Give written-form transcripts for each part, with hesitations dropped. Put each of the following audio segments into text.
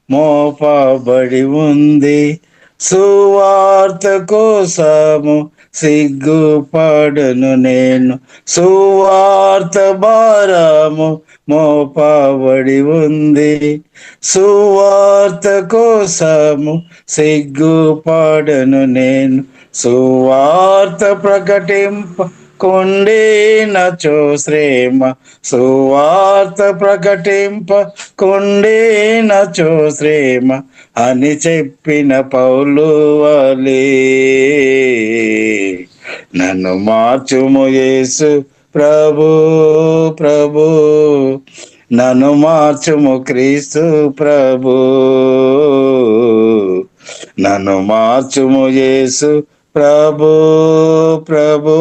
మోపబడి ఉంది. సువార్త కోసము సిగ్గుపడను నేను, సువార్త భారము మోపబడి ఉంది. సువార్త కోసము సిగ్గుపడను నేను, సువార్త ప్రకటింప కొండేనచో శ్రేమ, సువార్త ప్రకటింప కొండేనచో శ్రేమ అని చెప్పిన పౌలు వలే నన్ను మార్చుము యేసు ప్రభు, ప్రభు నన్ను మార్చుము క్రీస్తు ప్రభు, నన్ను మార్చుము యేసు ప్రభు, ప్రభు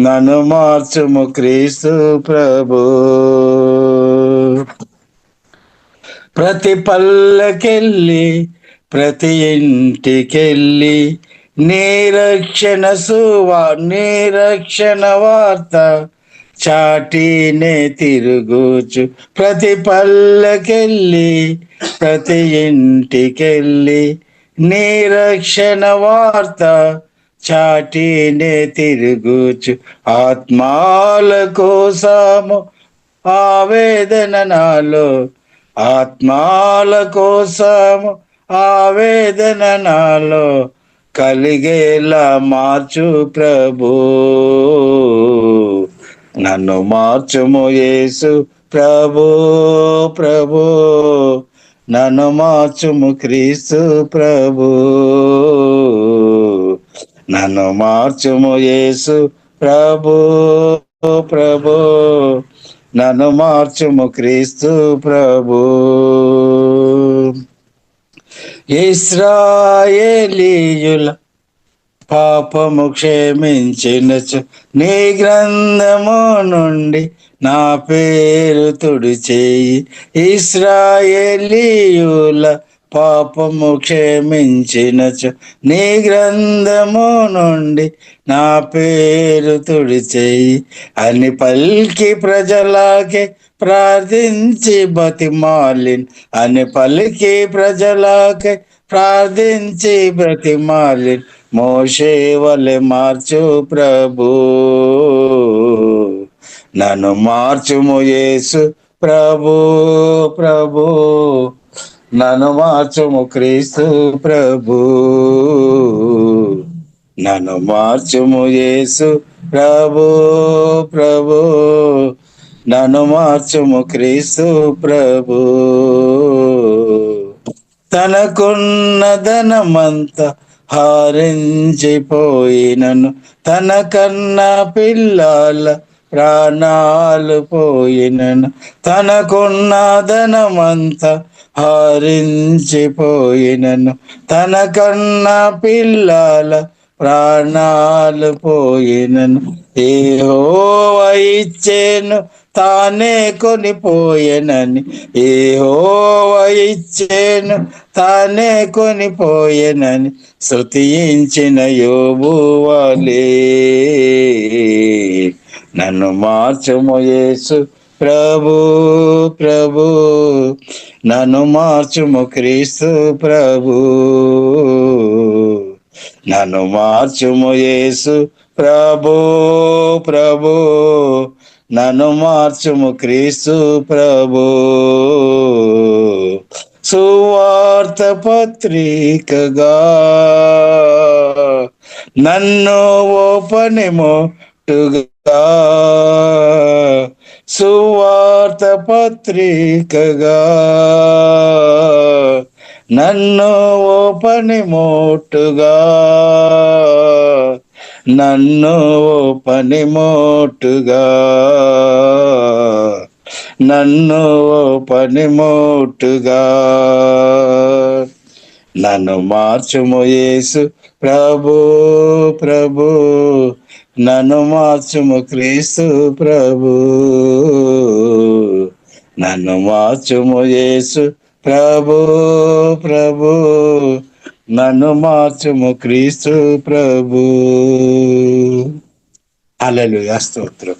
నన్ను మార్చుము క్రీస్తు ప్రభు. ప్రతి పల్లకెళ్ళి ప్రతి ఇంటికెళ్ళి నిరక్షణ వార్త చాటినే తిరుగుచు, ప్రతి పల్లకెళ్ళి ప్రతి ఇంటికెళ్ళి నిరక్షణ వార్త చాటినే తిరుగుచు, ఆత్మాల కోసము ఆవేదన నాలో, ఆత్మాల కోసము ఆవేదన నాలో కలిగేలా మార్చు ప్రభు, నన్ను మార్చుము యేసు ప్రభు, ప్రభు నన్ను మార్చుము క్రీస్తు ప్రభు, నన్ను మార్చుము యేసు ప్రభు, ప్రభు నన్ను మార్చుము క్రీస్తు ప్రభు. ఇశ్రాయేలీయుల పాపము క్షమించినచు నీ గ్రంథము నుండి నా పేరు తుడిచేయి, ఇశ్రాయేలీయుల పాపము క్షమించినచు నీ గ్రంథము నుండి నా పేరు తుడిచేయి అని పలికి ప్రజలకే ప్రార్థించి బతిమాలిన్, అని పలికి ప్రజలకే ప్రార్థించి బ్రతిమాలిన్ మోషే వలె మార్చు ప్రభు, నన్ను మార్చుము యేసు ప్రభు, ప్రభు నన్ను మార్చుము క్రీస్తు ప్రభు, నన్ను మార్చుము యేసు ప్రభు, ప్రభు నన్ను మార్చుము క్రీస్తు ప్రభు. తనకున్న ధనమంతా హారించిపోయినను, తన కన్నా పిల్లల ప్రాణాలు పోయినను, తనకున్న ధనమంతా హారించిపోయినను, తన కన్నా పిల్లల ప్రాణాలు పోయినను, యెహోవా ఇచ్చెను తానే కొనిపోయెనని, యెహోవా ఇచ్చెను తానే కొనిపోయెనని స్తుతించిన యోబు వలె నన్ను మార్చుము యేసు ప్రభు, ప్రభు నన్ను మార్చుము క్రీస్తు ప్రభు, నన్ను మార్చుము యేసు ప్రభు, ప్రభు నన్ను మార్చుము క్రీస్తు ప్రభు. సువార్త పత్రికగా నన్ను ఓపనిమోటుగా, సువార్త పత్రికగా నన్ను ఓపనిమోటుగా, నన్ను పనిమోటుగా, నన్ను పనిమోటుగా నన్ను మార్చుము యేసు ప్రభు, ప్రభు నన్ను మార్చుము క్రీస్తు ప్రభు, నన్ను మార్చుము యేసు ప్రభు, ప్రభు నన్ను మార్చుము క్రీస్తు ప్రభు. హల్లెలూయా, స్తోత్రం.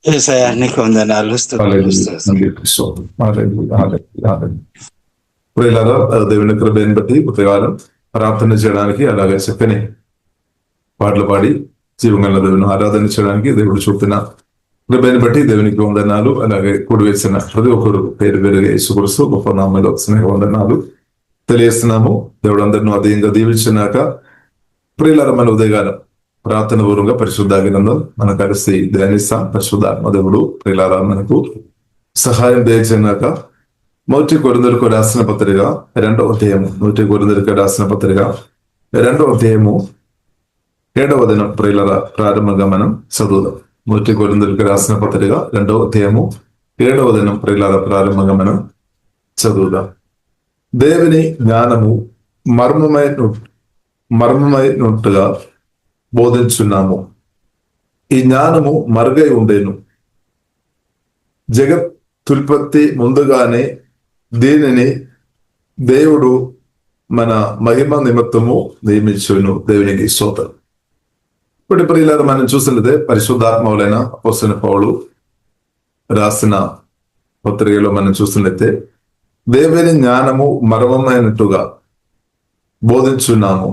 యేసయ్యా నీకు వందనాలు, స్తుతులు, ప్రియులారా, దేవుని కృపను బట్టి ఉదయకాలం ప్రార్థన చేయడానికి, అలాగే చక్కని పాటలు పాడి జీవంగల దేవుని ఆరాధన చేయడానికి దేవుడు చూపుతున్న కృపను బట్టి దేవునికి వందనాలు. అలాగే కూడి వేసిన ప్రతి ఒక్కరు పేరు పేరుగా యేసుక్రీస్తు గొప్ప నామములో స్నేహ వందనాలు తెలియజేస్తున్నాము. దేవుడు అందరిని అధికంగా దీవించినాక ప్రియులారా, మన ఉదయకాలం ప్రార్థన పూర్వంగా పరిశుద్ధ గ్రంథం మనం కలిసి ధ్యానిస్తాం. పరిశుద్ధాత్మ దేవుడు ప్రియులారా మనకు సహాయం దయచేయనాక మొదటి కొరింథీయులకు రాసిన పత్రిక 2వ అధ్యాయము, మొదటి కొరింథీయులకు రాసిన పత్రిక 2వ అధ్యాయము 7వ దినం ప్రియులారా ప్రారంభంగా మనం చదువుదాం. మొదటి కొరింథీయులకు రాసిన పత్రిక 2వ అధ్యాయము 7వ దినం ప్రియులారా ప్రారంభంగా మనం చదువుదాం. దేవుని జ్ఞానము మర్మమైనట్టుగా బోధించున్నాము. ఈ జ్ఞానము మరుగై ఉండేను. జగత్తుత్పత్తి ముందుగానే దీనిని దేవుడు మన మహిమ నిమిత్తము నియమించును. దేవునికి స్తోత్రం. ఇప్పుడు ప్రియులారా, మనం చూసినదే పరిశుద్ధాత్మవులైన అపోస్తలుడైన పౌలు రాసిన పత్రికలో మనం చూసినట్లయితే దేవుని జ్ఞానము మర్మమైనట్టుగా బోధించున్నాము.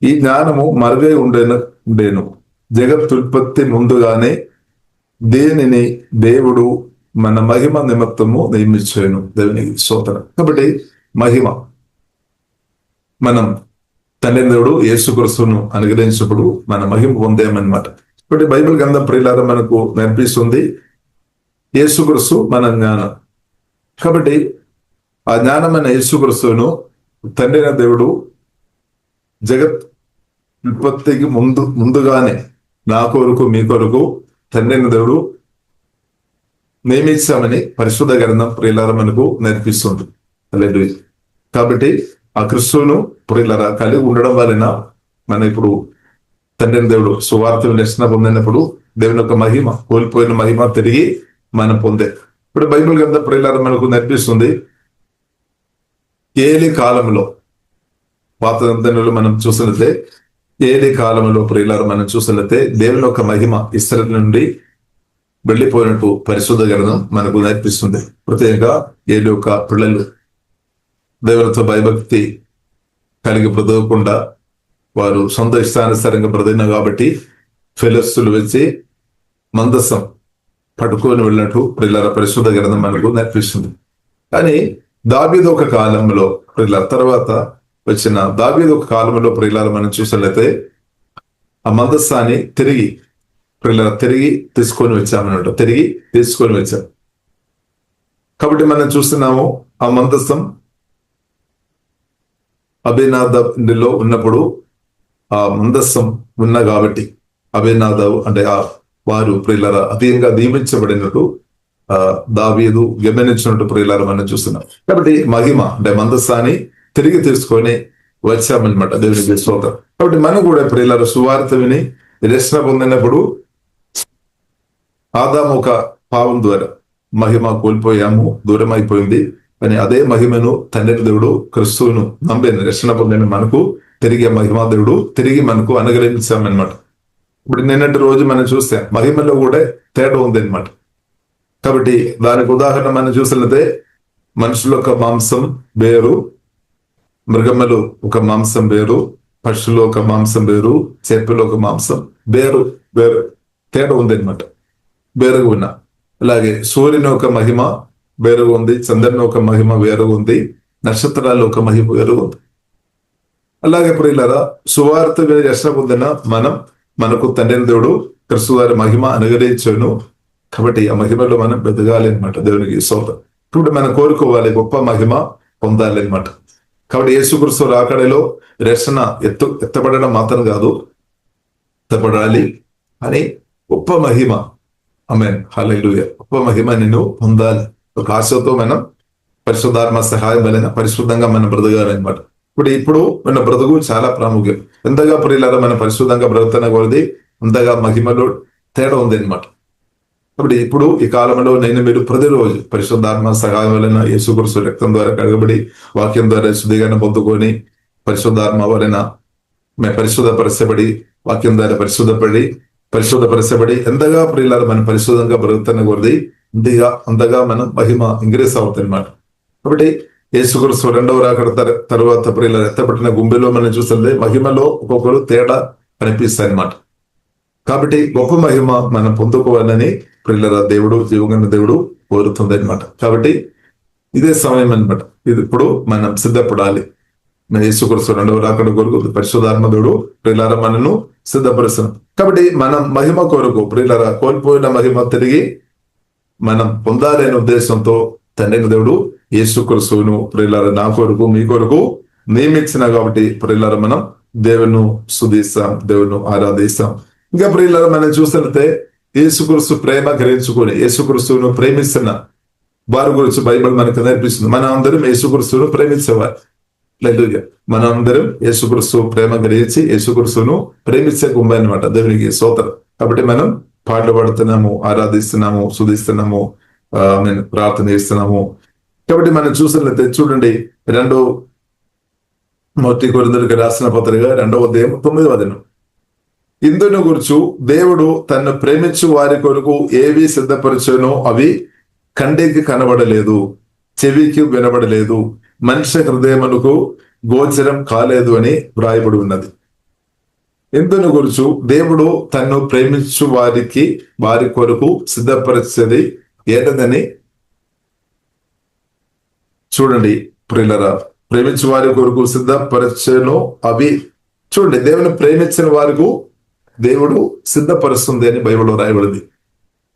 ఈ జ్ఞానము మరుగై ఉండేను. జగత్తుత్పత్తి ముందుగానే దీనిని దేవుడు మన మహిమ నిమిత్తము నియమించాను. దేవునికి స్తోత్రం. కాబట్టి మహిమ మనం తండ్రి దేవుడు యేసుక్రీస్తును అనుగ్రహించినప్పుడు మన మహిమ పొందామన్నమాట. ఇప్పుడు బైబిల్ గ్రంథం ప్రియులారా మనకు నేర్పిస్తుంది యేసుక్రీస్తు మన జ్ఞానం. కాబట్టి ఆ జ్ఞానమైన యేసుక్రీస్తును తండ్రి దేవుడు జగత్ ఉత్పత్తికి ముందుగానే నా కొరకు మీ కొరకు తండ్రి దేవుడు నియమించామని పరిశుద్ధ గ్రంథం ప్రియులారా మనకు నేర్పిస్తుంది. హల్లెలూయా. కాబట్టి ఆ క్రిస్తువును ప్రియులారా కలిగి ఉండడం వలన మన ఇప్పుడు తండ్రి దేవుడు సువార్తను రక్షణ పొందినప్పుడు దేవుని యొక్క మహిమ, కోల్పోయిన మహిమ తిరిగి మనం పొందే. ఇప్పుడు బైబిల్ గ్రంథం ప్రియులారా మనకు నేర్పిస్తుంది ఏలి కాలంలో, పాత నిబంధనలో మనం చూసినట్లయితే ఏలి కాలంలో ప్రియులారా మనం చూసినట్లయితే దేవుని యొక్క మహిమ ఇశ్రాయేలు నుండి వెళ్ళిపోయినట్టు పరిశుద్ధ గ్రంథం మనకు నేర్పిస్తుంది. ప్రత్యేకంగా ఏలి యొక్క పిల్లలు దేవునితో భయభక్తి కలిగి బ్రతకకుండా వారు సొంత ఇష్టానుసారంగా బ్రతికిన కాబట్టి ఫిలిష్తీయులు వచ్చి మందసం పట్టుకొని వెళ్ళినట్టు ప్రియులారా పరిశుద్ధ గ్రంథం మనకు నేర్పిస్తుంది. కానీ దావీదు ఒక కాలంలో ప్రియులారా తర్వాత వచ్చిన దావీదు ఒక కాలంలో ప్రియులారా మనం చూసినట్లయితే ఆ మందస్సాన్ని తిరిగి తీసుకొని వచ్చామన్నట్టు, తిరిగి తీసుకొని వచ్చాం. కాబట్టి మనం చూస్తున్నాము ఆ మందస్సం అభినాదాబులో ఉన్నప్పుడు ఆ మందస్సం ఉన్న కాబట్టి అభినాదాబు అంటే వారు ప్రియులారా అధికంగా నియమించబడినట్టు దావీదు గమనించినట్టు ప్రియులారా మనం చూస్తున్నాం. కాబట్టి మహిమ అంటే మందస్సాన్ని తిరిగి తీసుకొని వచ్చామన్నమాట. దేవునికి స్తోత్రం. కాబట్టి మనం కూడా ప్రియులారా సువార్త విని రక్షణ పొందినప్పుడు ఆదాము ఒక పాపం ద్వారా మహిమ కోల్పోయాము, దూరం అయిపోయింది. కానీ అదే మహిమను తండ్రి దేవుడు క్రిస్తువును నమ్మిన రక్షణ పొందిన మనకు తిరిగి మహిమా దేవుడు తిరిగి మనకు అనుగ్రహించామన్నమాట. ఇప్పుడు నిన్నటి రోజు మనం చూస్తే మహిమలో కూడా తేడా ఉంది అనమాట. కాబట్టి దానికి ఉదాహరణ మనం చూసినట్లయితే మనుషుల యొక్క మాంసం వేరు, మృగములు ఒక మాంసం వేరు, పక్షులు ఒక మాంసం వేరు, చేపలు ఒక మాంసం వేరు తేడా ఉంది అనమాట. వేరుగా ఉన్నా అలాగే సూర్యుని ఒక మహిమ వేరుగా ఉంది, చంద్రుని ఒక మహిమ వేరుగా ఉంది, నక్షత్రాలు ఒక మహిమ వేరుగా ఉంది. అలాగే ప్రియులారా సువార్త రక్షణ పొందిన మనకు తండ్రి దేవుడు క్రీస్తు వారి మహిమ అనుగ్రహించాను. కాబట్టి ఆ మహిమలో మనం బతకాలి అనమాట. దేవునికి స్తోత్రం. ఇప్పుడు మనం కోరుకోవాలి గొప్ప మహిమ పొందాలి అనమాట. కాబట్టి యేసుక్రీస్తు రాకడలో రక్షణ ఎత్తబడడం మాత్రం కాదు, ఎత్తబడాలి అని గొప్ప మహిమ. ఆమేన్, హల్లెలూయా. గొప్ప మహిమ నేను పొందాలి ఒక ఆశతో మనం పరిశుద్ధాత్మ సహాయం వలన పరిశుద్ధంగా మనం బ్రతకాలన్నమాట. ఇప్పుడు మన బ్రతుకు చాలా ప్రాముఖ్యం. ఎంతగా ప్రియులారా మనం పరిశుద్ధంగా బ్రతుకుతున్న కొలది అంతగా మహిమలో తేడా ఉంది అనమాట. కాబట్టి ఇప్పుడు ఈ కాలంలో మీరు ప్రతిరోజు పరిశుద్ధాత్మ సహాయం వలన యేసుక్రీస్తు రక్తం ద్వారా కడగబడి వాక్యం ద్వారా శుద్ధీకరణ పొందుకొని పరిశుద్ధాత్మ వలన మేము పరిశుద్ధపరచబడి వాక్యం ద్వారా పరిశుద్ధపడి పరిశుద్ధపరచబడి ఎంతగా ప్రియులారా మనం పరిశుద్ధంగా బ్రతుకుతున్న కొద్ది అంతగా మనం మహిమ ఇంక్రీస్ అవుతుంది అన్నమాట. కాబట్టి యేసుక్రీస్తు రెండవ రాకడ తర్వాత ప్రియులారా ఎత్తపట్టిన గుంబెలో మనం చూస్తుంది మహిమలో ఒక్కొక్కరు తేడా కనిపిస్తాయి అన్నమాట. కాబట్టి గొప్ప మహిమ మనం పొందుకోవాలని ప్రియులారా దేవుడు జీవగన్న దేవుడు కోరుతుంది అనమాట. కాబట్టి ఇదే సమయం అనమాట. ఇది ఇప్పుడు మనం సిద్ధపడాలి. యేసుక్రీస్తు రెండవ రాకడ కొరకు పరిశుద్ధాత్మ దేవుడు ప్రియులారా మనను సిద్ధపరుస్తున్నాం. కాబట్టి మనం మహిమ కొరకు ప్రియులారా కోల్పోయిన మహిమ తిరిగి మనం పొందాలనే ఉద్దేశంతో తండ్రి దేవుడు యేసుక్రీస్తును ప్రియులారా నా కొరకు మీ కొరకు నియమించిన కాబట్టి ప్రియులారా మనం దేవుని స్తుతిస్తాం, దేవుని ఆరాధిస్తాం. ఇంకా ప్రియులారా మనం చూసినట్లయితే యేసుక్రీస్తు ప్రేమ గ్రహించుకొని యేసుక్రీస్తును ప్రేమిస్తున్న వారి గురించి బైబిల్ మనకు నేర్పిస్తుంది. మనం అందరం యేసుక్రీస్తును ప్రేమించేవారు. హల్లెలూయా. మనం అందరం యేసుక్రీస్తు ప్రేమ గ్రహించి యేసుక్రీస్తును ప్రేమించే గుంబై అనమాట. దేవునికి స్తోత్రం. కాబట్టి మనం పాటలు పాడుతున్నాము, ఆరాధిస్తున్నాము, స్తుతిస్తున్నాము, ప్రార్థన చేస్తున్నాము. కాబట్టి మనం చూసినట్లయితే చూడండి, 2 కొరింథీయులకు రాసిన పత్రిక 2వ అధ్యాయం 9వ వచనం. ఇందును గురించి దేవుడు తన్ను ప్రేమించు వారి కొరకు ఏవి సిద్ధపరచునో అవి కంటికి కనబడలేదు, చెవికి వినబడలేదు, మనిషి హృదయమునకు గోచరం కాలేదు అని వ్రాయబడి ఉన్నది. ఇందును గురించి దేవుడు తన్ను ప్రేమించు వారి కొరకు సిద్ధపరిచేది ఏంటని చూడండి ప్రియులారా. ప్రేమించు వారి కొరకు సిద్ధపరచను అవి చూడండి. దేవుని ప్రేమించిన వారికి దేవుడు సిద్ధపరుస్తుంది అని బైబిల్లో రాయబడింది.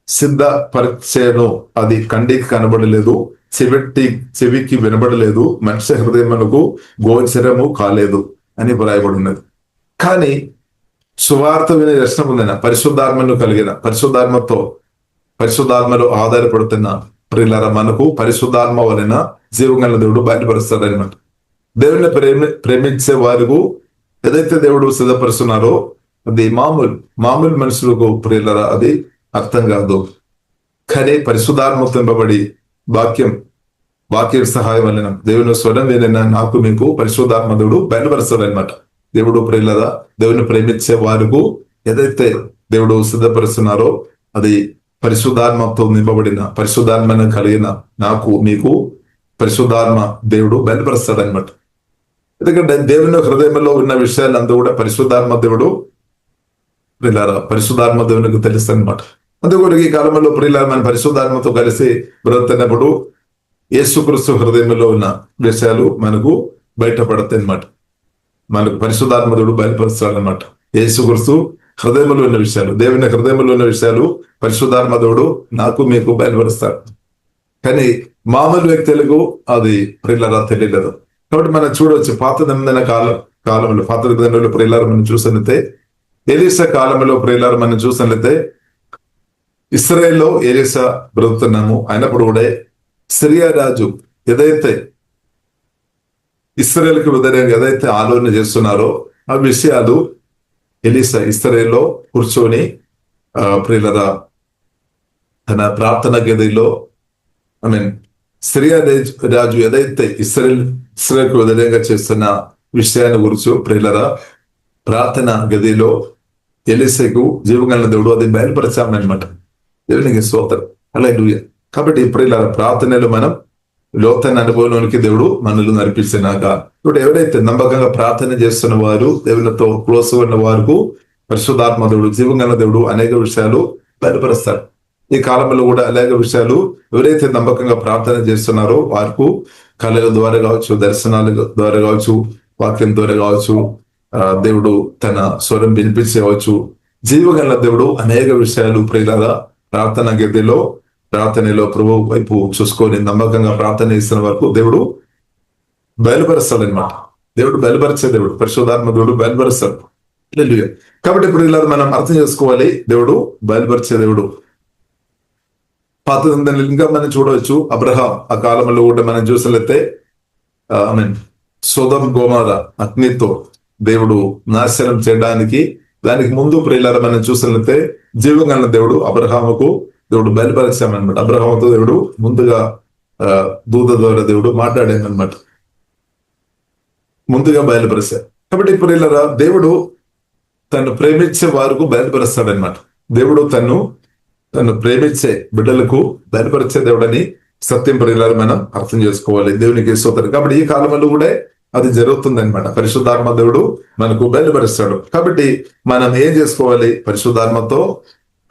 సిద్ధపరచను అది కంటికి కనబడలేదు, చెవికి వినబడలేదు, మనిషి హృదయమునకు గోచరము కాలేదు అని రాయబడి ఉన్నది. కానీ సువార్త వినే రక్షణ పొందిన పరిశుద్ధాత్మను కలిగిన పరిశుద్ధాత్మలో ఆధారపడుతున్న ప్రియులారా మనకు పరిశుద్ధాత్మ వలన జీవగల దేవుడు బయటపరుస్తాడనమాట. దేవుని ప్రేమించే వారికి ఏదైతే దేవుడు సిద్ధపరుస్తున్నారో అది మామూలు మనుషులకు ప్రియులారా అది అర్థం కాదు. కానీ పరిశుద్ధాత్మ తింపబడి వాక్యం సహాయం వలన దేవుని స్వరం విన నాకు మీకు పరిశుద్ధాత్మ దేవుడు బయలుపరుస్తాడనమాట. దేవుడు ప్రియులారా దేవుని ప్రేమించే వారికి ఏదైతే దేవుడు సిద్ధపరుస్తున్నారో అది పరిశుద్ధాత్మతో నింపబడిన పరిశుద్ధాత్మను కలిగిన నాకు మీకు పరిశుద్ధాత్మ దేవుడు బయలుపరుస్తాడనమాట. ఎందుకంటే దేవుని హృదయంలో ఉన్న విషయాలంతా కూడా పరిశుద్ధాత్మ దేవుడు పరిశుద్ధాత్మ దేవునికి తెలుసు అనమాట. అందుకని ఈ కాలంలో ప్రియులారా మన పరిశుద్ధాత్మతో కలిసి బ్రతుకున్నప్పుడు యేసుక్రీస్తు హృదయంలో ఉన్న విషయాలు మనకు బయటపడతాయి అనమాట. మనకు పరిశుద్ధాత్మ దేవుడు బయలుపరుస్తాడనమాట. యేసుక్రీస్తు హృదయంలో ఉన్న విషయాలు, దేవుని హృదయంలో ఉన్న విషయాలు పరిశుద్ధాత్మ దేవుడు నాకు మీకు బయలుపరుస్తాడు. కానీ మామూలు వ్యక్తులకు అది ప్రియులారా తెలియలేదు. కాబట్టి మనం చూడవచ్చు పాత నిబంధన కాలంలో ప్రియులారా మనం చూసినట్లయితే ఎలీషా కాలంలో ప్రియులారా మనం చూసినట్లయితే ఇశ్రాయేల్లో ఎలీషా బ్రతుకుతున్నాము అయినప్పుడు కూడా సిరియా రాజు ఏదైతే ఇశ్రాయేలుకి వ్యతిరేకంగా ఏదైతే ఆలోచన చేస్తున్నారో ఆ విషయాలు ఎలీషా ఇశ్రాయేల్లో కూర్చొని ప్రియులారా తన ప్రార్థన గదిలో సిరియా రాజు ఏదైతే ఇశ్రాయేలుకు వ్యతిరేకంగా చేస్తున్న విషయాన్ని గురించి ప్రియులారా ప్రార్థన గదిలో ఎలీషాకు జీవగల దేవుడు అది బయలుపరచామనమాట. దేవునికి స్తోత్రం. హల్లెలూయా. కాబట్టి ప్రియులారా ప్రార్థనలో మనం లోతైన అనుభవంలోనికి దేవుడు మనల్ని నడిపించినాక ఇప్పుడు ఎవరైతే నమ్మకంగా ప్రార్థన చేస్తున్న వారు దేవునితో క్లోజ్ ఉన్న వారికి పరిశుద్ధాత్మ దేవుడు జీవగల దేవుడు అనేక విషయాలు బయలుపరుస్తాడు. ఈ కాలంలో కూడా అనేక విషయాలు ఎవరైతే నమ్మకంగా ప్రార్థన చేస్తున్నారో వారికి కళల ద్వారా కావచ్చు, దర్శనాల ద్వారా కావచ్చు, వాక్యం ద్వారా కావచ్చు, దేవుడు తన స్వరం వినిపించవచ్చు. జీవగల దేవుడు అనేక విషయాలు ప్రియులారా ప్రార్థనలో ప్రభు వైపు చూసుకొని నమ్మకంగా ప్రార్థన చేస్తున్న వరకు దేవుడు బయలుపరుస్తాడనమాట. దేవుడు బయలుపరిచే దేవుడు, పరిశుద్ధాత్మ దేవుడు బయలుపరుస్తాడు. కాబట్టి ఇప్పుడు ఇలా మనం అర్థం చేసుకోవాలి, దేవుడు బయలుపరిచే దేవుడు. పాత ఇంకా మనం చూడవచ్చు అబ్రహాం ఆ కాలంలో కూడా మనం చూసినట్లయితే సొదొమ గొమొర్రా అగ్నితో దేవుడు నాశనం చేయడానికి దానికి ముందు ప్రియులారా మనం చూసినట్లయితే జీవగల దేవుడు అబ్రహాముకు దేవుడు బయలుపరిచామన్నమాట. అబ్రహాముతో దేవుడు ముందుగా దూత ద్వారా దేవుడు మాట్లాడామన్నమాట, ముందుగా బయలుపరిచారు. కాబట్టి ప్రియులారా దేవుడు తను ప్రేమించే వారికి బయలుపరుస్తాడనమాట. దేవుడు తను ప్రేమించే బిడ్డలకు బయలుపరిచే దేవుడని సత్యం ప్రియులారు మనం అర్థం చేసుకోవాలి. దేవునికి స్తోత్రం. కాబట్టి ఈ కాలంలో కూడా అది జరుగుతుంది అనమాట. పరిశుద్ధాత్మ దేవుడు మనకు బయలుపరుస్తాడు. కాబట్టి మనం ఏం చేసుకోవాలి? పరిశుద్ధాత్మతో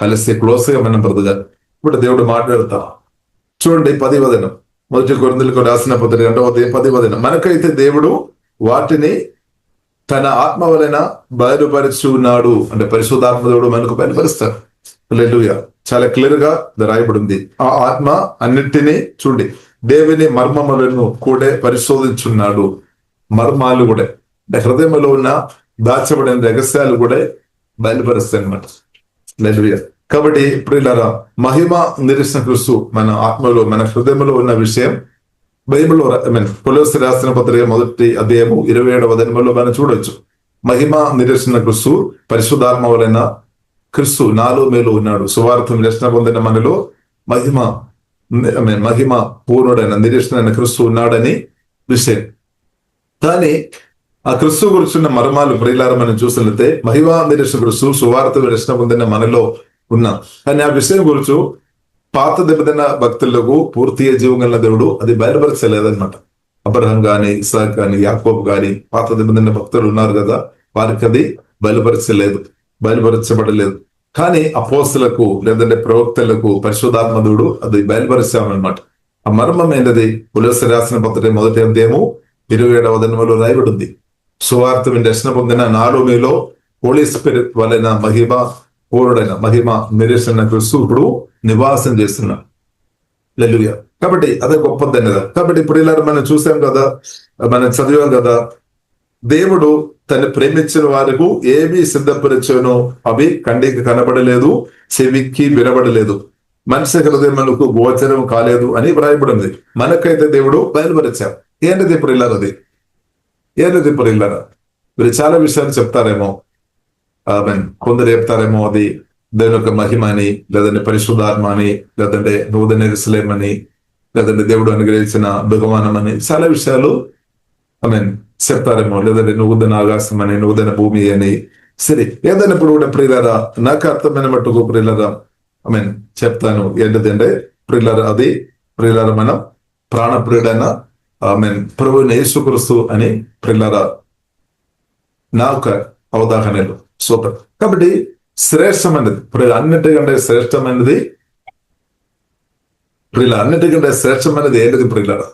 కలిసి క్లోజ్ గా మనం బ్రతకాలి. ఇప్పుడు దేవుడు మాట్లాడతాం. చూడండి 10వ వచనం, 1 కొరింథీయులకు రాసిన పత్రిక 10వ వచనం. మనకైతే దేవుడు వాటిని తన ఆత్మ వలన బయలుపరుచున్నాడు. అంటే పరిశుద్ధాత్మ దేవుడు మనకు బయలుపరుస్తాడు. హల్లెలూయా. చాలా క్లియర్ గా రాయబడి ఉంది. ఆ ఆత్మ అన్నిటినీ చూడండి దేవుని మర్మములను కూడా పరిశోధించున్నాడు. మర్మాలు కూడా అంటే హృదయంలో ఉన్న దాచబడిన రహస్యాలు కూడా బయలుపరుస్తాయి అన్నమాట. హల్లెలూయా. కాబట్టి ప్రియులారా, మహిమ నిరీక్షణ క్రీస్తు మన ఆత్మలో మన హృదయంలో ఉన్న విషయం బైబిల్లో కొలొస్సీ రాసిన పత్రిక 1వ అధ్యాయము 27వ వచనంలో మనం చూడొచ్చు. మహిమ నిరీక్షణ క్రీస్తు పరిశుద్ధాత్మ వలన క్రీస్తు నాలో మేలు ఉన్నాడు. సువార్త రక్షణ పొందిన మనలో మహిమ పూర్ణుడైన నిరీక్షణ క్రీస్తు ఉన్నాడని విషయం. కానీ ఆ క్రీస్తు గురించిన మర్మాలు ప్రియులారా మనం చూసినట్లయితే మహిమ నిరీక్షణ క్రీస్తు సువార్త రక్షణ పొందిన మనలో ఉన్నాం. కానీ ఆ విషయం గురించి పాత దెబ్బతిన్న భక్తులకు పూర్తిగా జీవం కలిగిన దేవుడు అది బయలుపరచలేదన్నమాట. అబ్రహాం గాని, ఇసాక్ గాని, యాకోబు గాని పాత దెబ్బతిన్న భక్తులు ఉన్నారు కదా, వారికి అది బయలుపరచబడలేదు. కానీ అపోస్తలకు లేదంటే ప్రవక్తలకు పరిశుద్ధాత్మ దేవుడు అది బయలుపరిచామన్నమాట. ఆ మర్మం ఏంటది? కొలొస్సీ రాసిన పత్రిక 1వ అధ్యాయము 27వ వచనంలో రాయబడి ఉంది. సువార్త రక్షణ పొందిన నాలో మీలో హోలీ స్పిరిట్ వలన మహిమ పూర్ణుడైన మహిమ నిరీక్షణ క్రీస్తు ఇప్పుడు నివాసం చేస్తున్నాడు. హల్లెలూయా. కాబట్టి అదే గొప్పదని కదా. కాబట్టి ఇప్పుడు ఇలా మనం చూసాం కదా, మనం చదివాం కదా, దేవుడు తను ప్రేమించిన వారికి ఏవి సిద్ధపరిచానో అవి కంటికి కనబడలేదు, చెవికి వినబడలేదు, మనిషి హృదయములకు గోచరం కాలేదు అని వ్రాయబడింది. మనకైతే దేవుడు బయలుపరిచారు. ఏంటిది ఇప్పుడు ఇల్లారది? ఏంటిది ఇప్పుడు ఇల్లారా? మీరు చాలా విషయాలు చెప్తారేమో, కొందరు చెప్తారేమో అది దేవుని యొక్క మహిమ అని, లేదంటే పరిశుద్ధాత్మ అని, లేదంటే నూతన యెరూషలేము అని, లేదంటే దేవుడు అనుగ్రహించిన బహుమానం అని చాలా విషయాలు చెప్తారేమో, లేదంటే నూతన ఆకాశం అని, నూతన భూమి అని. సరే, ఏదైనా ఇప్పుడు కూడా ప్రియులారా నాకు అర్థమైన మట్టుకు ప్రియులారా చెప్తాను. ఏంటంటే ప్రియులారా అది ప్రియులారా మనం ప్రాణప్రియుడైన ప్రభువైన యేసుక్రీస్తు అని ప్రియులారా నా ఒక అవగాహనలు. సూపర్. కాబట్టి శ్రేష్టమైనది అన్నిటికంటే శ్రేష్టమైనది అన్నిటికంటే శ్రేష్టమైనది ఏంటిది ప్రియులారా?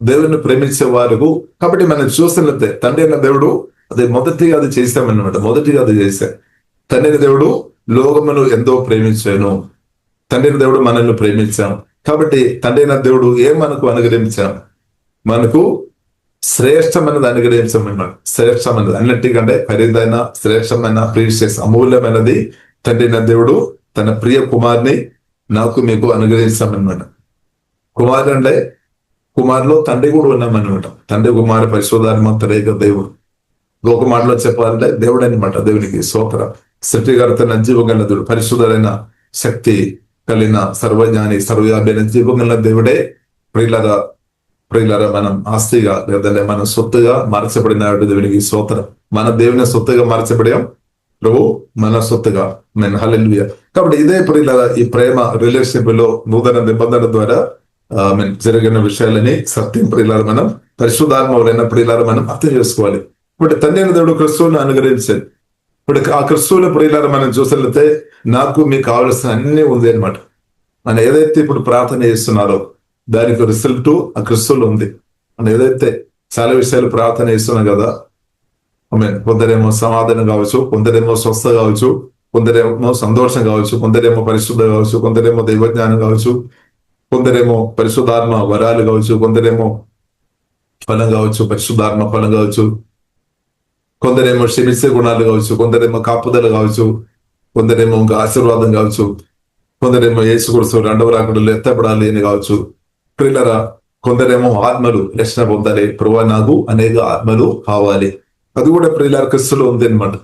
దేవుని ప్రేమించే వారు. కాబట్టి మనం చూస్తున్నట్టే తండ్రి అయిన దేవుడు అది మొదటిగా అది చేశామన్నమాట. మొదటిగా అది చేశాం. తండ్రి అయిన దేవుడు లోకమును ఎంతో ప్రేమించాను. తండ్రి అయిన దేవుడు మనల్ని ప్రేమించాం. కాబట్టి తండ్రి అయిన దేవుడు ఏం మనకు అనుగ్రహించాం? మనకు శ్రేష్టమైనది అనుగ్రహించమన్నాడు. శ్రేష్టమైనది అన్నిటికంటే ఖరీదైన శ్రేష్టమైన ప్రీషియస్ అమూల్యమైనది తండ్రి అయిన దేవుడు తన ప్రియ కుమార్ని నాకు మీకు అనుగ్రహించామన్నమాట. కుమారుడు అంటే కుమారులో తండ్రి కూడా ఉన్నామన్నమాట. తండ్రి కుమారు పరిశుద్ధాత్మ త్రైక దేవుడు. ఒక మాటలో చెప్పాలంటే దేవుడు అనమాట. దేవునికి స్తోత్రం. సృష్టికర్త జీవగల దేవుడు, పరిశుద్ధుడైన శక్తి కలిగిన సర్వజ్ఞాని, సర్వవ్యాపి జీవగల దేవుడే ప్రియులారా మనం ఆస్తిగా లేదంటే మన సొత్తుగా మార్చబడిన దేవునికి స్తోత్రం. మన దేవుని సొత్తుగా మార్చబడాం. ప్రభు మన సొత్తుగా హల్లెలూయా. కాబట్టి ఇదే ప్రియులారా ఈ ప్రేమ రిలేషన్షిప్ లో నూతన నిబంధన ద్వారా జరిగిన విషయాలని సత్యం ప్రియులారా మనం పరిశుద్ధాత్మ వలన ప్రియులారా మనం అర్థం చేసుకోవాలి. ఇప్పుడు తండ్రి అయిన దేవుడు క్రీస్తువుని అనుగ్రహించాడు. ఇప్పుడు ఆ క్రీస్తువుల ప్రియులారా మనం చూసినట్లయితే నాకు మీకు కావాల్సిన అన్ని ఉంది అనమాట. మనం ఏదైతే ఇప్పుడు ప్రార్థన చేస్తున్నారో దానికి రిజల్ట్ ఆ క్రీస్తువులో ఉంది. మనం ఏదైతే చాలా విషయాలు ప్రార్థన చేస్తున్నాం కదా, కొందరేమో సమాధానం కావచ్చు, కొందరేమో స్వస్థ కావచ్చు, కొందరేమో సంతోషం కావచ్చు, కొందరేమో పరిశుద్ధ కావచ్చు, కొందరేమో దైవజ్ఞానం కావచ్చు, కొందరేమో పరిశుద్ధాత్మ వరాలు కావచ్చు, కొందరేమో ఫలం కావచ్చు, పరిశుద్ధాత్మ ఫలం కావచ్చు, కొందరేమో క్షమించే గుణాలు కావచ్చు, కొందరేమో కాపుదల కావచ్చు, కొందరేమో ఇంకా ఆశీర్వాదం కావచ్చు, కొందరేమో యేసుక్రీస్తు రెండవ రాకడలో ఎత్తపడాలి అని కావచ్చు. ప్రియులారా కొందరేమో ఆత్మలు రక్షణ పొందాలి. ప్రభువా నాకు అనేక ఆత్మలు కావాలి. అది కూడా ప్రియులారా క్రీస్తులో ఉంది అనమాట.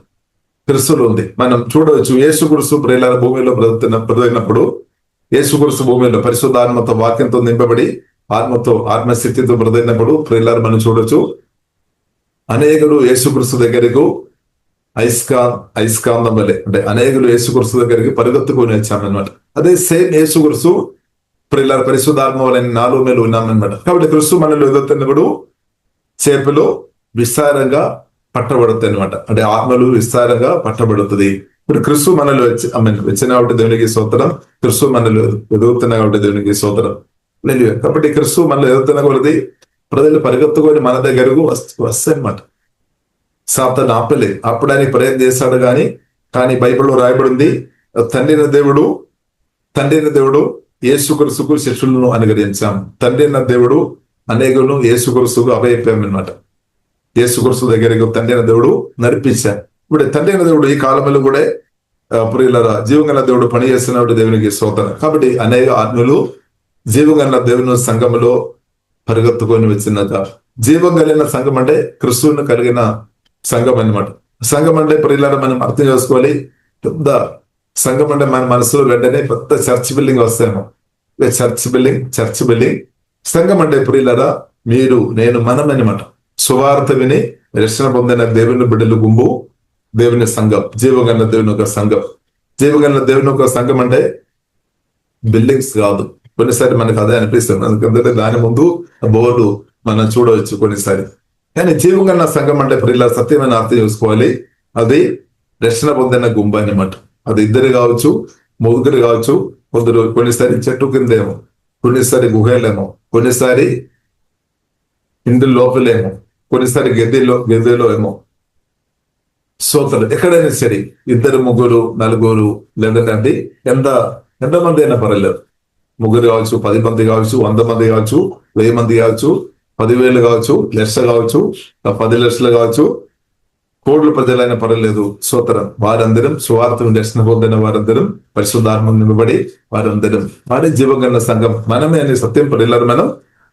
క్రీస్తులో ఉంది. మనం చూడవచ్చు యేసుక్రీస్తు ప్రియులారా భూమిలో బ్రతికినప్పుడు యేసుక్రీస్తు భూమిలో పరిశుద్ధాత్మతో వాక్యంతో నింపబడి ఆత్మశక్తితో బ్రతికినప్పుడు ప్రియులారా మనం చూడొచ్చు అనేకులు యేసుక్రీస్తు దగ్గరకు అయస్కాంతం వల్లే, అంటే అనేకులు యేసుక్రీస్తు దగ్గరికి పరిగెత్తుకొని వచ్చామన్నమాట. అదే సేమ్ యేసుక్రీస్తు ప్రియులారా పరిశుద్ధాత్మ వల్ల నాలో మేలు ఉన్నామన్నమాట. కాబట్టి క్రీస్తు మనలో ఎదుగుతున్నప్పుడు చేపలు విస్తారంగా పట్టబడుతాయి అనమాట. అంటే ఆత్మలు విస్తారంగా పట్టబడుతుంది. ఇప్పుడు క్రీస్తు మనలో వచ్చిన కాబట్టి దేవునికి స్తోత్రం. క్రీస్తు మనలో ఎదుగుతున్న కాబట్టి దేవునికి స్తోత్రం. కాబట్టి క్రీస్తు మనలో ఎదుగుతున్న కొలది ప్రజలు పరిగెత్తుకొని మన దగ్గరకు వస్తాయన్నమాట. సాతాను ఆపలే, ఆపడానికి ప్రయత్నం చేశాడు కానీ బైబిల్లో రాయబడింది, తండ్రిన దేవుడు యేసుక్రీస్తుకు శిష్యులను అనుగ్రహించాం. తండ్రిన దేవుడు అనేకులను యేసుక్రీస్తుకు అభయపామన్నమాట. యేసుక్రీస్తు దగ్గరకు తండ్రిన దేవుడు నడిపించారు. ఇప్పుడు తండ్రిన దేవుడు ఈ కాలంలో కూడా ప్రియులారా జీవంగల దేవుడు పనిచేస్తున్నప్పుడు దేవునికి స్తోత్రం. కాబట్టి అనేక ఆత్మలు జీవంగల దేవుని సంఘములో పరిగెత్తుకొని వచ్చినాక, జీవం కలిగిన సంఘం అంటే క్రిస్తువును కలిగిన సంఘం అన్నమాట. సంఘం అంటే ప్రియులారా మనం అర్థం చేసుకోవాలి. పెద్ద సంఘం అంటే మన మనసులో వెంటనే పెద్ద చర్చ్ బిల్డింగ్ వస్తాయేమో. Church building. సంఘం అంటే ప్రియులారా మీరు నేను మనం అనమాట. సువార్త విని రక్షణ పొందిన దేవుని బిడ్డలు గుంపు దేవుని సంఘం, జీవగల దేవుని ఒక సంఘం. జీవగల దేవుని ఒక సంఘం అంటే బిల్డింగ్స్ కాదు. కొన్నిసారి మనకు అదే అనిపిస్తుంది, ఎందుకంటే దాని ముందు బోర్డు మనం చూడవచ్చు కొన్నిసారి. కానీ జీవగల సంఘం అంటే ప్రియుల సత్యమైన అర్థం చేసుకోవాలి. అది రక్షణ పొందిన గుంపు అన్నమాట. అది ఇద్దరు కావచ్చు, ముగ్గురు కావచ్చు, కొందరు కొన్నిసారి చెట్టు కిందేమో, కొన్నిసారి గుహలేమో, కొన్నిసారి ఇంటి లోపలేమో, కొన్నిసారి గెద్దెలో ఏమో. సోతలు ఎక్కడైనా సరే ఇద్దరు, ముగ్గురు, నలుగురు, లేదంటే ఎంతమంది అయినా పర్వాలేదు. ముగ్గురు కావచ్చు, 10 మంది కావచ్చు, 100 మంది కావచ్చు, 1000 మంది కావచ్చు, 10,000 కావచ్చు, లక్ష కావచ్చు, 10 లక్షలు కావచ్చు, కోట్ల ప్రజలైనా పర్వాలేదు. సోతరం వారందరం సువార్తను దర్శన పొందిన వారందరం పరిశుద్ధాత్మ నింపబడి వారందరం వారి జీవగల సంఘం మనమే అనే సత్యం ప్రియులారా మనం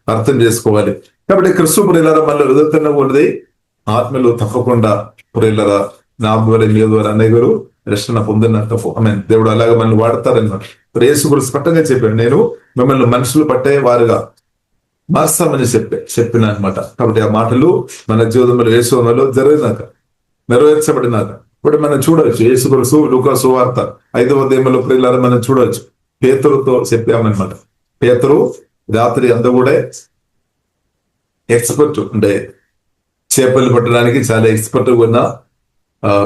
అర్థం చేసుకోవాలి. కాబట్టి క్రీస్తు ప్రియులారా మనలో ఎదుగుతున్న కొలది ఆత్మలు తప్పకుండా ప్రియులారా నా ద్వారా మీ ద్వారా అనేకరు రక్షణ పొందిన దేవుడు అలాగే మనల్ని వాడతారన్నమాట. యేసుక్రీస్తు స్పష్టంగా చెప్పాడు, నేను మిమ్మల్ని మనుషులు పట్టే వారుగా మాస్తామని చెప్పిన అనమాట. కాబట్టి ఆ మాటలు మన జీవితంలో యేసులో జరిగినాక, నెరవేర్చబడినాక ఇప్పుడు మనం చూడవచ్చు. యేసుక్రీస్తు లూకా సువార్త 5వ అధ్యాయంలో ప్రియులారా మనం చూడవచ్చు. పేతురుతో చెప్పామన్నమాట. పేతురు రాత్రి అంతా కూడా ఎక్స్పర్ట్, అంటే చేపలు పట్టడానికి చాలా ఎక్స్పర్ట్ ఉన్న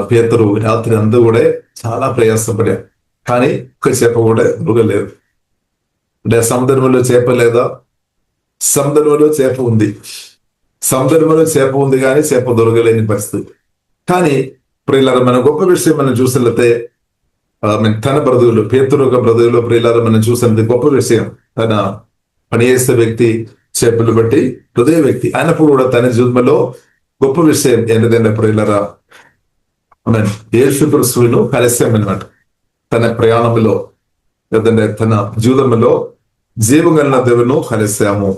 పేతురు రాత్రి అంతా కూడా చాలా ప్రయాసపడా, కానీ ఒక చేప కూడా దొరకలేదు. అంటే సముద్రంలో చేప లేదా? సముద్రంలో చేప ఉంది. సముద్రంలో చేప ఉంది కానీ చేప దొరకలేని పరిస్థితి. కానీ ప్రియులారా మన గొప్ప విషయం మనం చూసినట్లయితే తన బ్రతుకులు, పేతురు ఒక బ్రతుకులో ప్రియులారా మనం చూసినట్లయితే గొప్ప విషయం, తన పనిచేసే వ్యక్తి చేపలు బట్టి హృదయ వ్యక్తి అయినప్పుడు కూడా తన జీవితంలో గొప్ప విషయం ఏంటంటే ప్రియులారా యేసుక్రీస్తును కలిసామన్నమాట. తన ప్రయాణంలో లేదంటే తన జీవితంలో జీవగల దేవుని కలిసాము.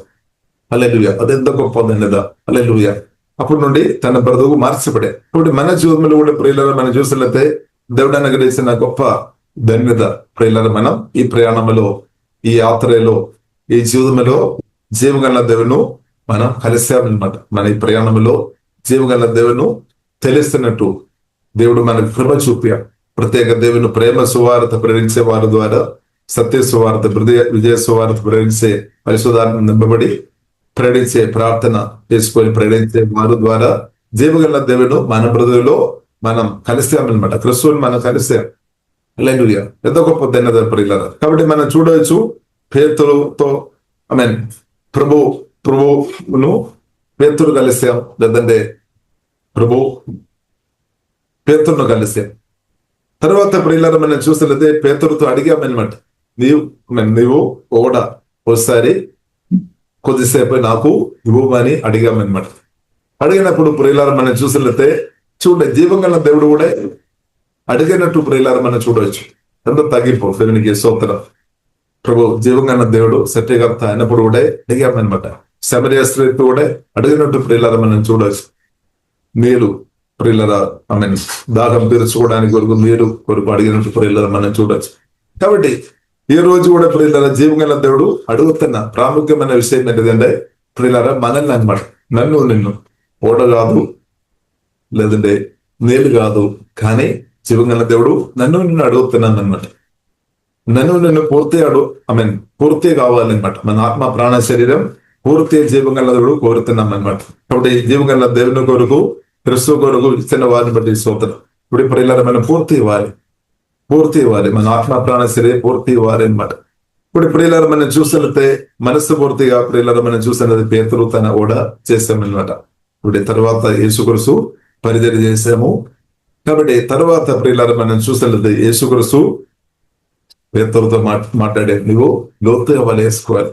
హల్లెలూయా. అదెంత గొప్పదన్నదా. హల్లెలూయా. అప్పటి నుండి తన బ్రతుకు మార్చబడే. ఇప్పుడు మన జీవితంలో కూడా ప్రియులారా మనం చూసినట్లయితే దేవుడు అనుగ్రహించిన గొప్ప ధన్యత ప్రియులారా మనం ఈ ప్రయాణంలో, ఈ యాత్రలో, ఈ జీవితంలో జీవగల దేవుని మనం కలిసామన్నమాట. మన ఈ ప్రయాణంలో జీవగల దేవుని తెలుస్తున్నట్టు దేవుడు మనకు కృప చూపా. ప్రత్యేక దేవుని ప్రేమ సువార్త ప్రేరించే వారి ద్వారా, సత్య సువార్త, విజయ సువార్త ప్రేరించే పరిశుధాత్మ నింపబడి ప్రేరించే ప్రార్థన చేసుకొని ప్రేరించే వారి ద్వారా జీవగల దేవుడు మన బ్రతుకులో మనం కలిసామన్నమాట. క్రిస్తువుని మనం కలిసాం. హల్లెలూయా. ఎంత గొప్ప ధన్యత ప్రియులారా. కాబట్టి మనం చూడవచ్చు పేతురుతో ప్రభువును పేతురు కలిసాం, లేదంటే పేతురును కలిసాం. తర్వాత ప్రియులారా మనం చూసినట్లయితే పేతురుతో అడిగామన్నమాట, నీవు ఓడ ఒకసారి కొద్దిసేపు నాకు ఇవ్వమని అడిగామన్నమాట. అడిగినప్పుడు ప్రియులారా మనం చూసినట్లయితే జీవంగల దేవుడు కూడా అడిగినట్టు ప్రియులారా మనం చూడవచ్చు. ఎంత తగ్గిపో దేవునికి స్తోత్రం. జీవంగల దేవుడు సత్యకర్త అయినప్పుడు కూడా అడిగామన్నమాట. సమరయ స్త్రీతో కూడా అడిగినట్టు ప్రియులారా మనం చూడవచ్చు. నీరు ప్రియులారా దాహం తీర్చుకోవడానికి కొరకు అడిగినట్టు ప్రియులారా మనం చూడవచ్చు. కాబట్టి ఈ రోజు కూడా ప్రియులారా జీవగల దేవుడు అడుగుతున్న ప్రాముఖ్యమైన విషయం ఏంటంటే ప్రియులారా మనల్ని అనమాట, నిన్ను ఓడ కాదు, లేదంటే నేను కాదు, కానీ జీవంగల దేవుడు నన్ను నిన్ను అడుగుతున్నాను అనమాట. నిన్ను పూర్తి కావాలన్నమాట. మన ఆత్మ ప్రాణ శరీరం పూర్తి జీవంగల దేవుడు కోరుతున్నాం అనమాట. కాబట్టి జీవంగల దేవుని కొరకు, క్రిస్తు కొరకు ఇస్తున్న వారిని బట్టి స్తోత్రం. ఇప్పుడు ఇలా మనం పూర్తి ఇవ్వాలి. మన ఆత్మ ప్రాణ శరీరం పూర్తి ఇవ్వాలి అనమాట. ఇప్పుడు ఇలా మనం చూసినట్లయితే మనస్సు పూర్తిగా ఇలా మనం చూసినది పేతురు తన ఓడ చేస్తామన్నమాట. ఇప్పుడు తర్వాత యేసుక్రీస్తు పరిచర్య చేశాము. కాబట్టి తర్వాత ప్రియులారా మనం చూసినట్లయితే యేసుక్రీస్తు పేతురుతో మాట్లాడే నువ్వు లోతుగా వలేసుకోవాలి.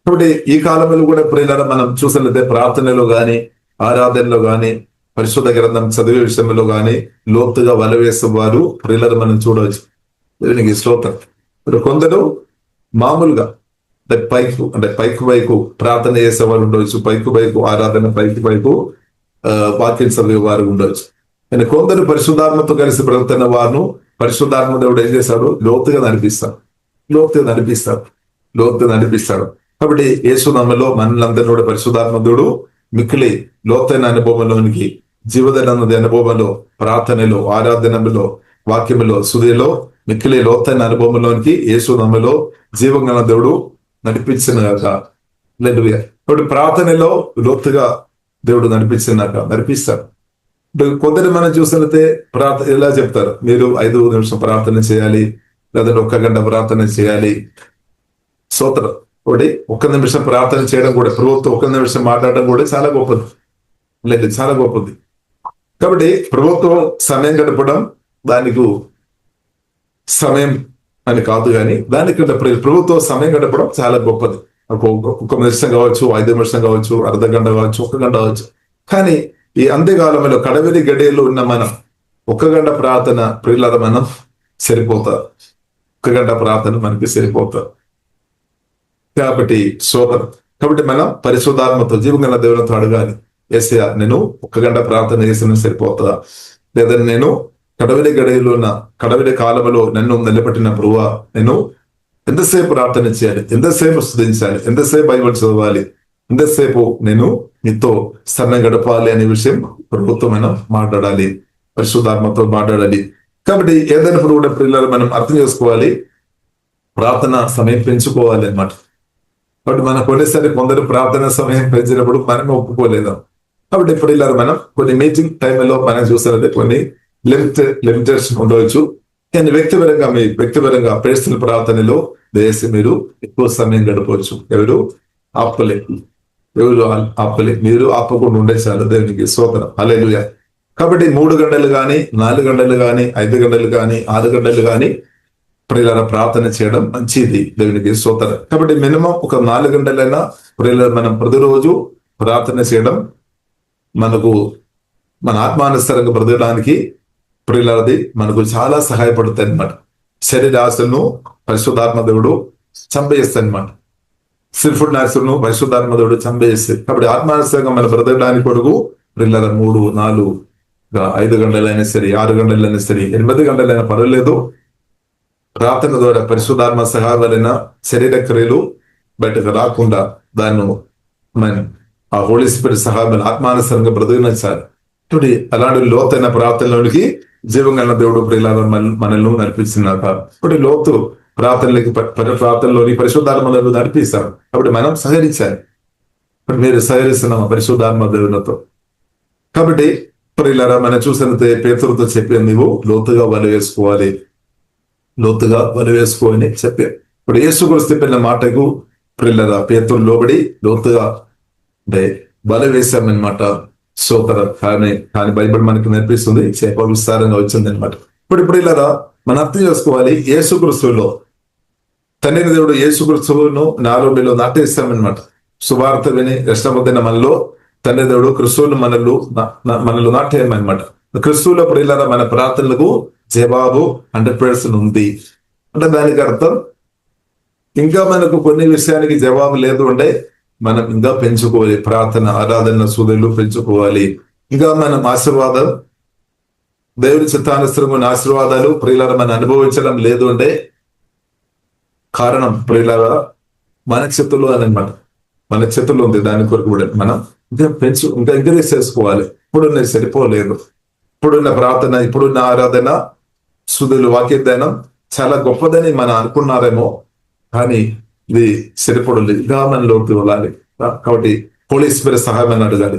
కాబట్టి ఈ కాలంలో కూడా ప్రియులారా మనం చూసినట్లయితే ప్రార్థనలో గాని, ఆరాధనలో గాని, పరిశుద్ధ గ్రంథం చదివే విషయంలో గాని లోతుగా వల వేసేవారు ప్రియులారా మనం చూడవచ్చు. దీనికి స్తోత్రం. ఇప్పుడు కొందరు మామూలుగా పైకి వైపు ప్రార్థన చేసేవారు ఉండవచ్చు, పైకి వైపు ఆరాధన, పైకి వైపు వాక్యం చదివే వారు ఉండవచ్చు. కానీ కొందరు పరిశుద్ధాత్మతో కలిసి బ్రతుకుతున్న వారు పరిశుద్ధాత్మ దేవుడు ఏం చేశాడు? లోతుగా నడిపిస్తాడు. కాబట్టి యేసునామములో మనలందరినీ కూడా పరిశుద్ధాత్మ దేవుడు మిక్కిలి లోతైన అనుభవంలోనికి, జీవదైనది అనుభవంలో, ప్రార్థనలో, ఆరాధనలో, వాక్యములో, సుధిలో మిక్కిలి లోతైన అనుభవంలోనికి యేసునామములో జీవంగల దేవుడు నడిపించినాక. ఇప్పుడు ప్రార్థనలో లోతుగా దేవుడు నడిపిస్తాడు. కొందరు మనం చూసినట్లయితే ఎలా చెప్తారు, మీరు 5 నిమిషం ప్రార్థన చేయాలి, లేదంటే 1 గంట ప్రార్థన చేయాలి. స్తోత్రం. ఒకటి 1 నిమిషం ప్రార్థన చేయడం కూడా, ప్రభుత్వం 1 నిమిషం మాట్లాడడం కూడా చాలా గొప్పది. కాబట్టి ప్రభుత్వం సమయం గడపడం దానికి సమయం అని కాదు, కానీ దానికంటే ప్రభుత్వం సమయం గడపడం చాలా గొప్పది. 1 నిమిషం కావచ్చు, 5 నిమిషం కావచ్చు, అర్ధ గంట కావచ్చు, 1 గంట కావచ్చు. కానీ ఈ అంత్యకాలంలో కడవరి గడియల్లో ఉన్న మనం 1 గంట ప్రార్థన ప్రియులార మనం సరిపోతారు. 1 గంట ప్రార్థన మనకి సరిపోతారు. కాబట్టి మనం పరిశుద్ధాత్మతో జీవంగల దేవునితో అడగాలి, యేసయ్యా నేను 1 గంట ప్రార్థన చేసిన సరిపోతుందా, లేదా నేను కడవరి గడియలో ఉన్న కడవరి కాలంలో నన్ను నిలబెట్టిన ప్రభువా నేను ఎంతసేపు ప్రార్థన చేయాలి, ఎంతసేపు స్తుతించాలి, ఎంతసేపు బైబిల్ చదవాలి, ఎంతసేపు నేను నీతో సమయం గడపాలి అనే విషయం ప్రభుత్వమైన మాట్లాడాలి, పరిశుద్ధాత్మతో మాట్లాడాలి. కాబట్టి ఏదైనప్పుడు కూడా పిల్లలు మనం అర్థం చేసుకోవాలి, ప్రార్థన సమయం పెంచుకోవాలి అన్నమాట. కాబట్టి మనం కొన్నిసారి కొందరు ప్రార్థన సమయం పెంచినప్పుడు మనం ఒప్పుకోలేదు. కాబట్టి ఇప్పుడు ఇలా మనం కొన్ని మీటింగ్ టైంలో మనం చూసినట్టు కొన్ని లిమిటేషన్ ఉండవచ్చు. కానీ వ్యక్తిపరంగా పర్సనల్ ప్రార్థనలో దయచేసి మీరు ఎక్కువ సమయం గడపవచ్చు. ఎవరు ఆపలే, మీరు ఆపకుండా ఉండే చాలు. దేవునికి స్తోత్రం, హల్లెలూయా. కాబట్టి 3 గంటలు కానీ, 4 గంటలు కానీ, 5 గంటలు కానీ, 6 గంటలు కానీ ప్రియులారా ప్రార్థన చేయడం మంచిది. దేవునికి స్తోత్రం. కాబట్టి మినిమం ఒక 4 గంటలైనా ప్రియులారా మనం ప్రతిరోజు ప్రార్థన చేయడం మనకు మన ఆత్మానుసారంగా బ్రతకడానికి ప్రియులారది మనకు చాలా సహాయపడుతుంది అనమాట. శరీర ఆశలను పరిశుద్ధాత్మ దేవుడు చంపేస్తాయి అనమాట. సిల్ఫుడ్ నాశలను పరిశుద్ధాత్మ దేవుడు చంపేస్తాయి. కాబట్టి ఆత్మానుసారంగా మన బ్రతకడానికి కొరకు ప్రియులారా 3, 4, 5 గంటలైనా సరే, 6 గంటలైనా సరే, 8 గంటలైనా పర్వాలేదు, ప్రార్థన ద్వారా పరిశుద్ధాత్మ సహాయమైన శరీర క్రియలు బయటకు రాకుండా దాన్ని ఆ హోలీ స్పిరిట్ సహాయమైన ఆత్మానుసారంగా బ్రతకనిచ్చాలి. చూడండి, అలాంటి లోతైన ప్రార్థనలోనికి జీవంగల దేవుడు ప్రియులారా మనల్ని నడిపిస్తున్నాక. ఇప్పుడు లోతు ప్రార్థనలోని పరిశుద్ధాత్మ దేవుడు నడిపిస్తారు. కాబట్టి మనం సహకరించాలి. మీరు సహకరిస్తున్నాం పరిశుద్ధాత్మ దేవునితో. కాబట్టి ప్రియులారా మనం చూసినట్టే పేతురుతో చెప్పి నీవు లోతుగా వల వేసుకోని చెప్పారు. ఇప్పుడు యేసుక్రీస్తు చెప్పిన మాటకు ప్రియులారా పేతురు లోబడి లోతుగా వల వేశామన్నమాట. స్తోత్రం. కానీ బైబిల్ మనకు నేర్పిస్తుంది చేప విస్తారంగా వచ్చింది అనమాట. ఇప్పుడు ఇలా మనం అర్థం చేసుకోవాలి, యేసుక్రీస్తులో తండ్రి దేవుడు యేసుక్రీస్తును నాలో మీలో నాటేస్తామన్నమాట. సువార్త విని రక్షణ మనలో తండ్రి దేవుడు క్రిస్తువును మనలో నాటేయమన్నమాట. క్రిస్తువులో ప్రియులారా మన ప్రార్థనలకు జవాబు 100% ఉంది అంటే దానికి అర్థం ఇంకా మనకు కొన్ని విషయానికి జవాబు లేదు అంటే మనం ఇంకా పెంచుకోవాలి. ప్రార్థన, ఆరాధన, సూదులు పెంచుకోవాలి. ఇంకా మనం ఆశీర్వాదం, దేవుని చిత్తానుసరమైన ఆశీర్వాదాలు ప్రియులారా మనం అనుభవించడం లేదు అంటే కారణం ప్రియులారా మన చేతుల్లో అనమాట. మన చేతుల్లో ఉంది. దాని కొరకు కూడా మనం ఇంకా ఇంకా ఎంకరేజ్ చేసుకోవాలి. ఇప్పుడు నేను సరిపోలేదు, ఇప్పుడున్న ప్రార్థన, ఇప్పుడున్న ఆరాధన, స్తుతులు, వాక్యధ్యానం చాలా గొప్పదని మనం అనుకున్నారేమో, కానీ ఇది సరిపడలేదు. ఇంకా మనలోకి వెళ్ళాలి. కాబట్టి హోలీ స్పిరిట్ సహాయం అడగాలి.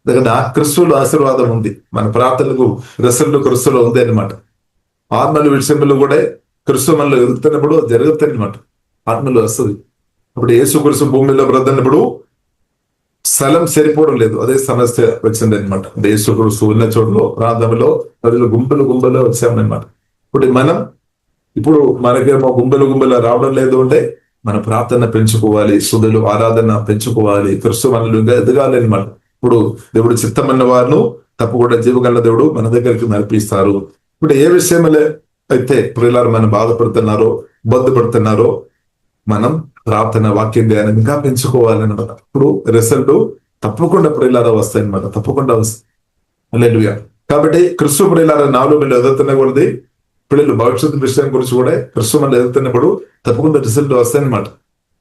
ఎందుకంటే ఆ క్రిస్తువులో ఆశీర్వాదం ఉంది. మన ప్రార్థనలకు రిజల్ట్ క్రిస్తులో ఉంది అనమాట. ఆత్మలు విషయంలో కూడా క్రిస్తు మనలో ఎదుగుతున్నప్పుడు జరుగుతాయి అనమాట. ఆత్మలు వస్తుంది. అప్పుడు యేసు క్రీస్తు భూమిలో బ్రతికినప్పుడు స్థలం సరిపోవడం లేదు, అదే సమస్య వచ్చింది అనమాట. యేసు క్రీస్తు ఉన్న చోటులో ప్రాంతంలో ప్రజలు గుంపులు వచ్చామన్నమాట. ఇప్పుడు మనకేమో గుంపులు రావడం లేదు అంటే మన ప్రార్థన పెంచుకోవాలి, స్తుతులు ఆరాధన పెంచుకోవాలి, క్రిస్తు మనలో ఇంకా ఎదగాలి అనమాట. ఇప్పుడు దేవుడు చిత్తమన్న వారిను తప్పకుండా జీవగల దేవుడు మన దగ్గరికి నడిపిస్తారు. ఇప్పుడు ఏ విషయంలో అయితే ప్రియులారు మనం బాధపడుతున్నారో, ఇబ్బంది మనం ప్రార్థన, వాక్యం ధ్యానం ఇంకా పెంచుకోవాలన్నమాట. ఇప్పుడు రిజల్ట్ తప్పకుండా ప్రియులారా వస్తాయి అనమాట, తప్పకుండా వస్తాయి. హల్లెలూయా. కాబట్టి క్రిస్తు ప్రియులారా నాలో మీరు ఎదుగుతున్నది పిల్లలు భవిష్యత్తు విషయం గురించి కూడా క్రిస్తు మనం ఎదుగుతున్నప్పుడు తప్పకుండా రిజల్ట్ వస్తాయన్నమాట.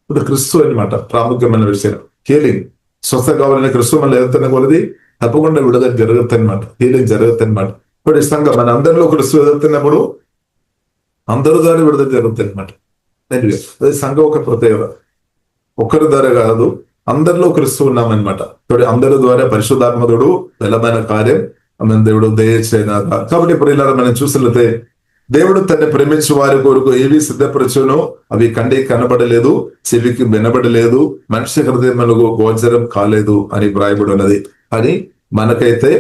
ఇప్పుడు క్రిస్తు అనమాట ప్రాముఖ్యమైన విషయం. హీలింగ్ స్వస్థ కావాలని క్రిస్తు మనం ఎదుగుతున్న కొలది తప్పకుండా విడుదల జరుగుతాయి అనమాట, హీలింగ్ జరుగుతాయి అనమాట. ఇప్పుడు ఇష్టంగా మన అందరిలో క్రిస్తు ఎదుగుతున్నప్పుడు అందరి ద్వారా విడుదల జరుగుతాయి అనమాట. అది సంఘం ఒక ప్రత్యేకత. ఒకరి ద్వారా కాదు, అందరిలో క్రిస్తు ఉన్నామన్నమాట. ఇప్పుడు అందరి ద్వారా పరిశుద్ధాత్మకుడు బలమైన కార్యం ఆమె దేవుడు దయచేయనాక. కాబట్టి ఇప్పుడు ఇలా మనం చూసినట్లయితే దేవుడు తన్ని ప్రేమించే వారి కొరకు ఏవి సిద్ధపరచునో అవి కంటికి కనబడలేదు, చెవికి వినబడలేదు, మనిషి హృదయములకు గోచరం కాలేదు అని వ్రాయబడి ఉన్నది. అని మనకైతే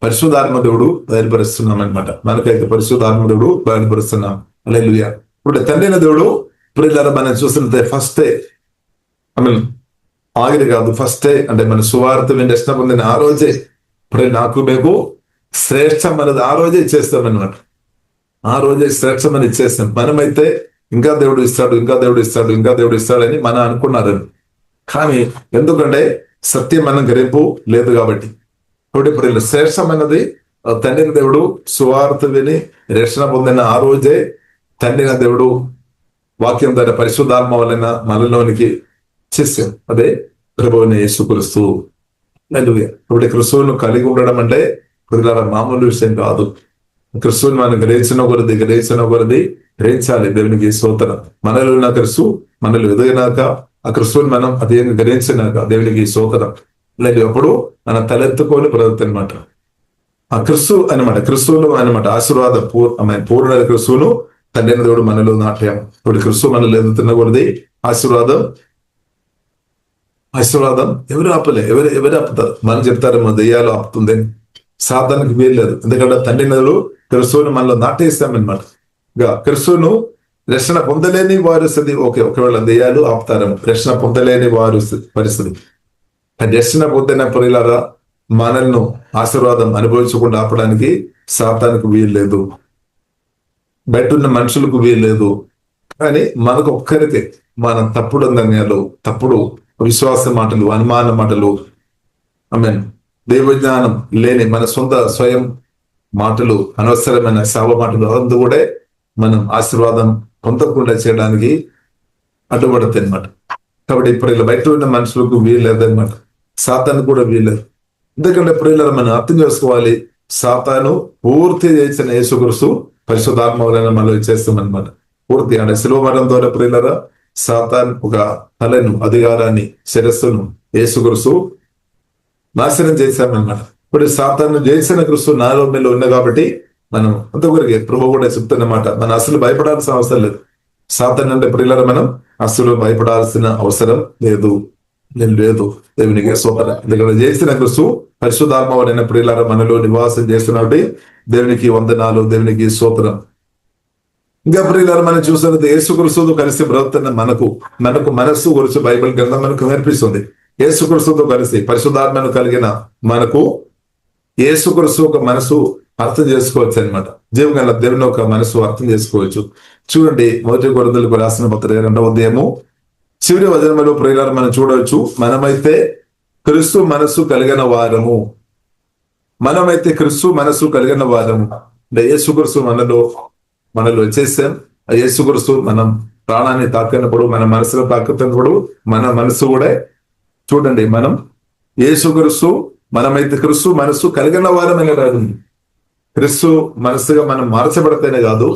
పరిశుద్ధాత్మ దేవుడు బయలుపరుస్తున్నాం అనమాట. మనకైతే పరిశుద్ధాత్మ దేవుడు బయలుపరుస్తున్నాం. హల్లెలూయా. ఇప్పుడు తండ్రిన దేవుడు ఇప్పుడు ఇలా మనం చూసినట్లయితే ఫస్టే ఆగిరి కాదు, ఫస్టే అంటే మన సువార్త నష్టం పొందిన ఆ రోజే ఇప్పుడు నాకు మేము శ్రేష్టం అనేది ఆ రోజే ఇచ్చేస్తామన్నమాట. ఆ రోజే శ్రేష్టం అని ఇచ్చేస్తాం. మనమైతే ఇంకా దేవుడు ఇస్తాడని మనం అనుకున్నారని. కానీ ఎందుకంటే సత్యం మనం గ్రహింపు లేదు కాబట్టి. కాబట్టి ఇప్పుడు శ్రేష్టం అన్నది తండ్రిన దేవుడు సువార్త విని రక్షణ పొందిన ఆ రోజే తండ్రిన దేవుడు వాక్యం ద్వారా పరిశుద్ధాత్మ వలన మనలోనికి చేసాం. అదే ప్రభువుని యేసుక్రీస్తు. ఇప్పుడు క్రిస్తువును కలిగి ఉండడం అంటే మామూలు విషయం కాదు. క్రిస్తువుని మనం గ్రహించిన కొరది గ్రహించాలి. దేవునికి స్తోత్రం. మనలో ఉన్న క్రిస్తు మనలో ఎదిగినాక ఆ క్రిస్తువుని మనం అదేమి గ్రహించినాక దేవునికి స్తోత్రం. లేదు అప్పుడు మన తలెత్తుకొని బ్రతుకు అనమాట. ఆ క్రిస్తు అనమాట, క్రిస్తువులు అనమాట ఆశీర్వాద పూర్ణ క్రిస్తువును తండ్రి దేవుడు మనలో నాట్యం. ఇప్పుడు క్రిస్తు మనలో ఎదుగుతున్న కొరది ఆశీర్వాదం ఎవరు ఆపలే, ఎవరు ఆపుతారు? మనం చెప్తారేమో దెయ్యాలు ఆపుతుందని. సాతానికి వీల్లేదు. ఎందుకంటే తండ్రి నదులు క్రిస్తువును మనలో నాటేస్తామన్నమాట. ఇంకా క్రిస్తువును రక్షణ పొందలేని వారి ఓకే, ఒకవేళ దెయ్యాలు ఆపుతారేమో. రక్షణ పొందలేని వారి పరిస్థితి, రక్షణ పొందిన ప్రియులారా మనల్ని ఆశీర్వాదం అనుభవించకుండా ఆపడానికి సాతానికి వీల్లేదు, బయట ఉన్న మనుషులకు వీల్లేదు. కానీ మనకు ఒక్కరికే మన తప్పుడు నిర్ణయాలు, తప్పుడు విశ్వాస మాటలు, అనుమాన మాటలు, దైవజ్ఞానం లేని మన సొంత స్వయం మాటలు, అనవసరమైన శావ మాటలు అందు కూడా మనం ఆశీర్వాదం పొందకుండా చేయడానికి అడ్డుపడతాయి అనమాట. కాబట్టి ఇప్పుడు ఇలా బయట ఉన్న మనుషులకు వీల్లేదన్నమాట, సాతాను కూడా వీల్లేదు. ఎందుకంటే ఇప్పుడు ఇలా మనం అర్థం చేసుకోవాలి, సాతాను పూర్తి చేసిన యేసుక్రీస్తు పరిశుద్ధాత్మ వలన మనం చేస్తామన్నమాట. పూర్తి అంటే శిలువ మరణం ద్వారా ప్రియులరా సాతాన్ ఒక తలను, అధికారాన్ని, శిరస్సును యేసుక్రీస్తు నాశనం చేశామన్నమాట. ఇప్పుడు సాతాను చేసిన క్రీస్తు నాలో మీద ఉన్న కాబట్టి మనం అంతవరకు ప్రభు కూడా చెప్తున్నమాట, మనం అసలు భయపడాల్సిన అవసరం లేదు. సాతాన్ అంటే ప్రియులరా మనం అసలు భయపడాల్సిన అవసరం లేదు. దేవునికి స్తోత్రం. ఎందుకంటే చేసిన క్రీస్తు పరిశుద్ధాత్మ వలన ప్రియులారా మనలో నివాసం చేస్తున్నట్టు దేవునికి వందనాలు, దేవునికి స్తోత్రం. ఇంకా ప్రియులారా మనం చూస్తున్నది యేసుక్రీస్తుతో కలిసి బ్రతుకుతున్న మనకు మనస్సు గురించి బైబిల్ గ్రంథం మనకు నేర్పిస్తుంది. యేసుక్రీస్తుతో కలిసి పరిశుద్ధాత్మను కలిగిన మనకు యేసుక్రీస్తు ఒక మనసు అర్థం చేసుకోవచ్చు అనమాట. జీవగల దేవుని ఒక మనసు అర్థం చేసుకోవచ్చు. చూడండి, 1 కొరింథీయులకు రాసిన పత్రిక 2వ అధ్యాయము చివరి వచనంలో ప్రియులారా మనం చూడవచ్చు, మనమైతే క్రీస్తు మనస్సు కలిగిన వారము. అంటే యేసుక్రీస్తు మనలో వచ్చేసాం. ఆ యేసుక్రీస్తు మనం ప్రాణాన్ని తాకినప్పుడు, మన మనసులో తాకుతున్నప్పుడు మన మనసు కూడా చూడండి, మనం యేసుక్రీస్తు మనమైతే క్రీస్తు మనస్సు కలిగిన వారమని రాదు. క్రీస్తు మనస్సుగా మనం మార్చబడితేనే కాదు,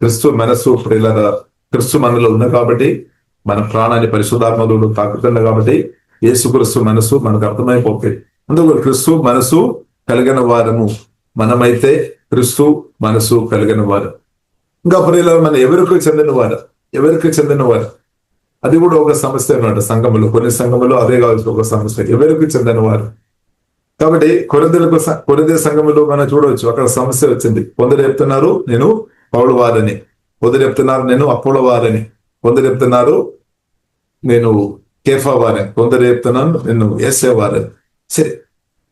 క్రీస్తు మనస్సు ప్రియులారా, క్రీస్తు మనలో ఉంది కాబట్టి మన ప్రాణాన్ని పరిశుద్ధాత్మలు తాకుతుంది కాబట్టి యేసుక్రీస్తు మనస్సు మనకు అర్థమైపోతుంది. అందుకు క్రీస్తు మనసు కలిగిన వారము మనమైతే క్రీస్తు మనసు కలిగిన వారు. ఇంకా ప్రియులారా, మన ఎవరికి చెందిన వారు అది కూడా ఒక సమస్య అన్నమాట. సంఘములు, కొన్ని సంఘములు అదే కావచ్చు ఒక సమస్య, ఎవరికి చెందిన వారు. కాబట్టి కొరింథీ సంఘములో మనం చూడవచ్చు, అక్కడ సమస్య వచ్చింది. కొందరు చెప్తున్నారు నేను పౌలు వారని, కొందరు చెప్తున్నారు నేను అపోలో వారని, కొందరు చెప్తున్నారు నేను కేఫా వారని, కొందరు చెప్తున్నాను నేను యేసే వారని. సరే,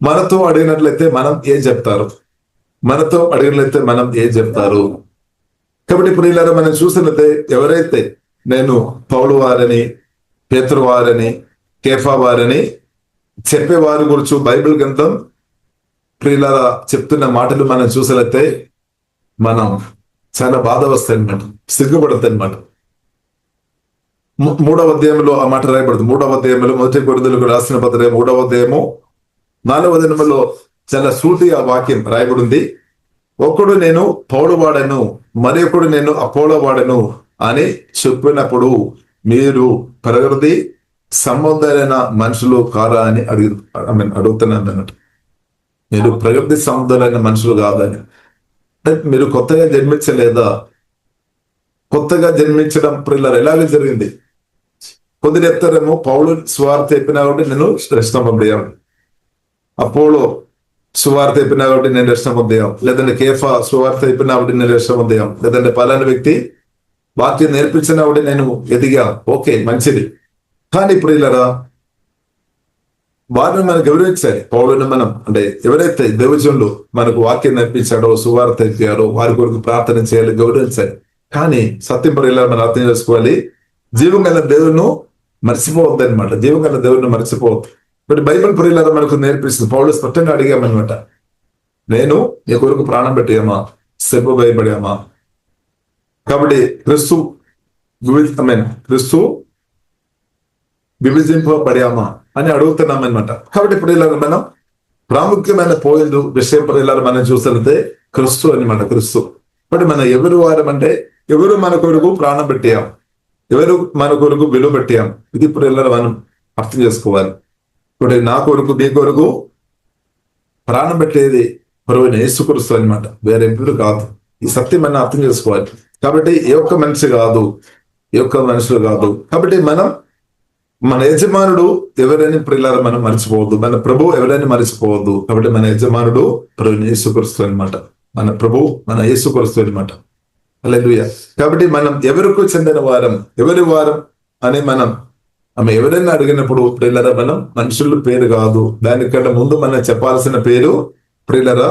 మనతో అడిగినట్లయితే మనం ఏం చెప్తారు? కాబట్టి ప్రియులారా, మనం చూసినట్లయితే ఎవరైతే నేను పౌలు వారని, పేతురు వారని, కేఫా వారని చెప్పేవారి గురించి బైబిల్ గ్రంథం ప్రియులారా చెప్తున్న మాటలు మనం చూసినట్లయితే మనం చాలా బాధ వస్తాయి అనమాట, సిగ్గుపడతాయి అనమాట. 3వ అధ్యాయంలో ఆ మాట రాయబడుతుంది. 3వ అధ్యాయంలో 1 కొరింథీయులకు రాసిన పత్రిక 3వ అధ్యాయము 4వ వచనంలో చాలా సూటిగా వాక్యం రాయబడింది. ఒకడు నేను పౌలు వాడను, మరి ఒకడు నేను అపోలో వాడను అని చెప్పినప్పుడు మీరు ప్రకృతి సంబంధమైన మనుషులు కారా అని అడుగుతున్నాను అన్నట్టు. మీరు ప్రకృతి సంబంధమైన మనుషులు కాదని, అంటే మీరు కొత్తగా జన్మించలేదా? కొత్తగా జన్మించడం ప్రియులారా ఎలాగ జరిగింది? కొందరు చెప్తారేమో పౌలు సువార్త చెప్పినా కాబట్టి నేను రక్షణ పొందాను, అపోలో సువార్త చెప్పినా కాబట్టి నేను రక్షణ పొందాను, లేదంటే కేఫా సువార్త చెప్పినా కాబట్టి నేను రక్షణ పొందాను, లేదంటే పలానా వ్యక్తి వాక్యం నేర్పించినా కాబట్టి నేను ఎదిగా. ఓకే, మంచిది. కానీ ప్రియులారా, వారిని మనం గౌరవించాలి. పౌలుని మనం, అంటే ఎవరైతే దైవజనులు మనకు వాక్యం నేర్పించాడో, సువార్త చెప్పారో వారి కొరకు ప్రార్థన చేయాలి, గౌరవించాలి. కానీ సత్యం ప్రియులారా మనం అర్థం చేసుకోవాలి, జీవం గల దేవుని మర్చిపోవద్దు అనమాట. జీవం గల దేవుని మర్చిపోవద్దు. బట్ బైబిల్ ప్రియులారా మనకు నేర్పిస్తుంది. పౌలు స్పష్టంగా అడిగామనమాట, నేను నీ కొరకు ప్రాణం పెట్టామా, శ్రమ భయపడామా? కాబట్టి క్రీస్తు విభజింపబడామా అని అడుగుతున్నాం అనమాట. కాబట్టి ప్రియులారా మనం ప్రాముఖ్యమైన విషయం ప్రియులారా మనం చూస్తే క్రీస్తు అనమాట. క్రీస్తు బట్ మనం ఎవరు వారం అంటే, ఎవరు మన కొరకు ప్రాణం పెట్టాం, ఎవరు మన కొరకు విలువ పెట్టాం, ఇది ప్రియులారా మనం అర్థం చేసుకోవాలి. ఇప్పుడు నా కొరకు, నీ కొరకు ప్రాణం పెట్టేది ప్రభువైన యేసుక్రీస్తు అనమాట, వేరే ఎవరు కాదు. ఈ సత్యం మనం అర్థం చేసుకోవాలి. కాబట్టి ఏ ఒక్క మనుషులు కాదు. కాబట్టి మనం మన యజమానుడు ఎవరైనా ప్రియులారా మనం మర్చిపోవద్దు, మన ప్రభు ఎవరైనా మర్చిపోవద్దు. కాబట్టి మన యజమానుడు ప్రభువైన యేసుక్రీస్తు అనమాట, మన ప్రభు మన యేసుక్రీస్తు అనమాట. హల్లెలూయా. కాబట్టి మనం ఎవరికి చెందిన వారం, ఎవరి వారం అని మనం ఆమె ఎవరైనా అడిగినప్పుడు ప్రియులారా మనం మనుషుల పేరు కాదు, దానికంటే ముందు మనం చెప్పాల్సిన పేరు ప్రియులారా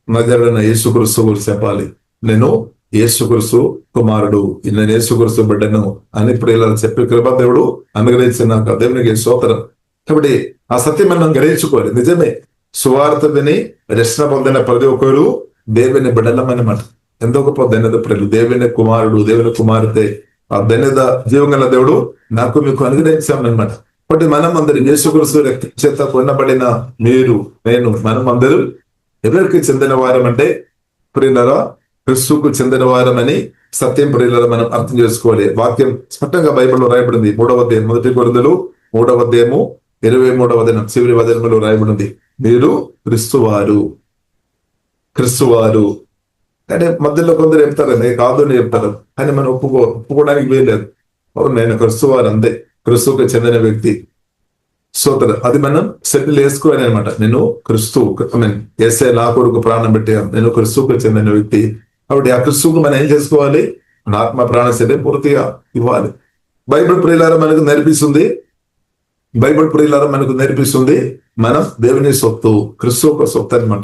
నజరుడైన యేసుక్రీస్తు గురించి చెప్పాలి. నేను యేసుక్రీస్తు కుమారుడు, నేను యేసుక్రీస్తు బిడ్డను అని ప్రియులారా చెప్పి కృపా దేవుడు అనుగ్రహించినాక దేవునికి స్తోత్రం. కాబట్టి ఆ సత్యం మనం గ్రహించుకోవాలి. నిజమే, సువార్త విని రక్షణ పొందిన ప్రతి ఒక్కరు దేవుని బిడ్డలమన్నమాట. ఎంతో గొప్ప ధన్యత ప్రియులు, దేవుని కుమారుడు, దేవుని కుమార్తె, ఆ ధన్యత జీవంగల దేవుడు నాకు మీకు అనుగ్రహించామన్నమాట. కాబట్టి మనం అందరం యేసుక్రీస్తు రక్తం చేత కొనబడిన మీరు, నేను, మనం అందరూ ఎవరికి చెందిన వారం అంటే ప్రియులారా క్రీస్తుకు చెందిన వారమని సత్యం ప్రియులారా మనం అర్థం చేసుకోవాలి. వాక్యం స్పష్టంగా బైబిల్లో రాయబడింది. 3వ అధ్యాయం 1 కొరింథీయులు 3వ అధ్యాయము 23వ వచనం చివరి వచనంలో రాయబడింది, మీరు క్రీస్తువారు. అంటే మధ్యలో కొందరు చెప్తారు కాదు అని చెప్తారు, కానీ మనం ఒప్పుకోవడానికి వీల్లేదు. నేను క్రీస్తువారు, అంతే, క్రీస్తుకు చెందిన వ్యక్తి. సోదరు, అది మనం సెటిల్ వేసుకోవాలి అనమాట. నేను క్రీస్తు యేసయ్య నా కొరకు ప్రాణం పెట్టాను, నేను క్రీస్తుకు చెందిన వ్యక్తి. కాబట్టి ఆ క్రీస్తుకు మనం ఏం చేసుకోవాలి? మన ఆత్మ ప్రాణ శరీరం పూర్తిగా ఇవ్వాలి. బైబిల్ ప్రియులారా మనకు నేర్పిస్తుంది మనం దేవుని సొత్తు, క్రీస్తు ఒక సొత్తు అనమాట.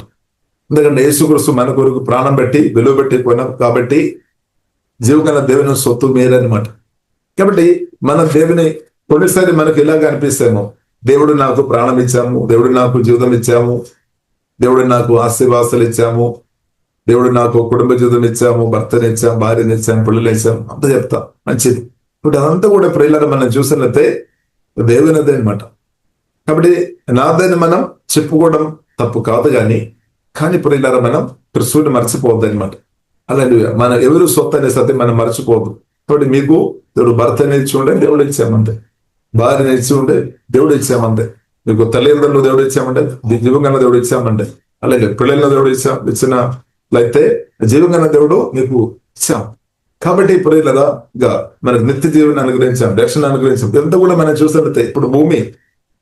ఎందుకంటే యేసుక్రీస్తు మన కొరకు ప్రాణం పెట్టి విలువ పెట్టి కొన్నాం కాబట్టి జీవగల దేవుని సొత్తు మీరనమాట. కాబట్టి మన దేవుని కొన్నిసారి మనకు ఇలాగ అనిపిస్తాము, దేవుడు నాకు ప్రాణం ఇచ్చాము, దేవుడు నాకు జీవితం ఇచ్చాము, దేవుడు నాకు ఆశీర్వాసాలు ఇచ్చాము, దేవుడు నాకు కుటుంబ జీవితం ఇచ్చాము, భర్తని ఇచ్చాము, భార్యని ఇచ్చాము, పిల్లలు ఇచ్చాము, అంత చెప్తా, మంచిది. ఇప్పుడు అదంతా కూడా ప్రియులారా మనం చూసినట్లయితే దేవునిదే అనమాట. కాబట్టి నాదని మనం చెప్పుకోవడం తప్పు కాదు, కానీ కానీ ప్రియులారా మనం క్రిస్తువుని మర్చిపోవద్దు అనమాట. అలాగే మన ఎవరు సొత్తు అనే సత్యం మనం మర్చిపోవద్దు. కాబట్టి మీకు దేవుడు భర్తని ఇచ్చి ఉండే దేవుడు ఇచ్చామంతే, భార్యని ఇచ్చి ఉండే దేవుడు ఇచ్చామంతే, మీకు తల్లిదండ్రులు దేవుడు ఇచ్చామంటే, జీవంగా దేవుడు ఇచ్చామంటే, అలాగే పిల్లలను దేవుడు ఇచ్చినట్లయితే జీవంగా దేవుడు మీకు ఇచ్చాం. కాబట్టి ప్రియులారా మనకు నిత్య జీవన అనుగ్రహించాం, రక్షణ అనుగ్రహించాం. ఇదంతా కూడా మనం చూసినట్లయితే ఇప్పుడు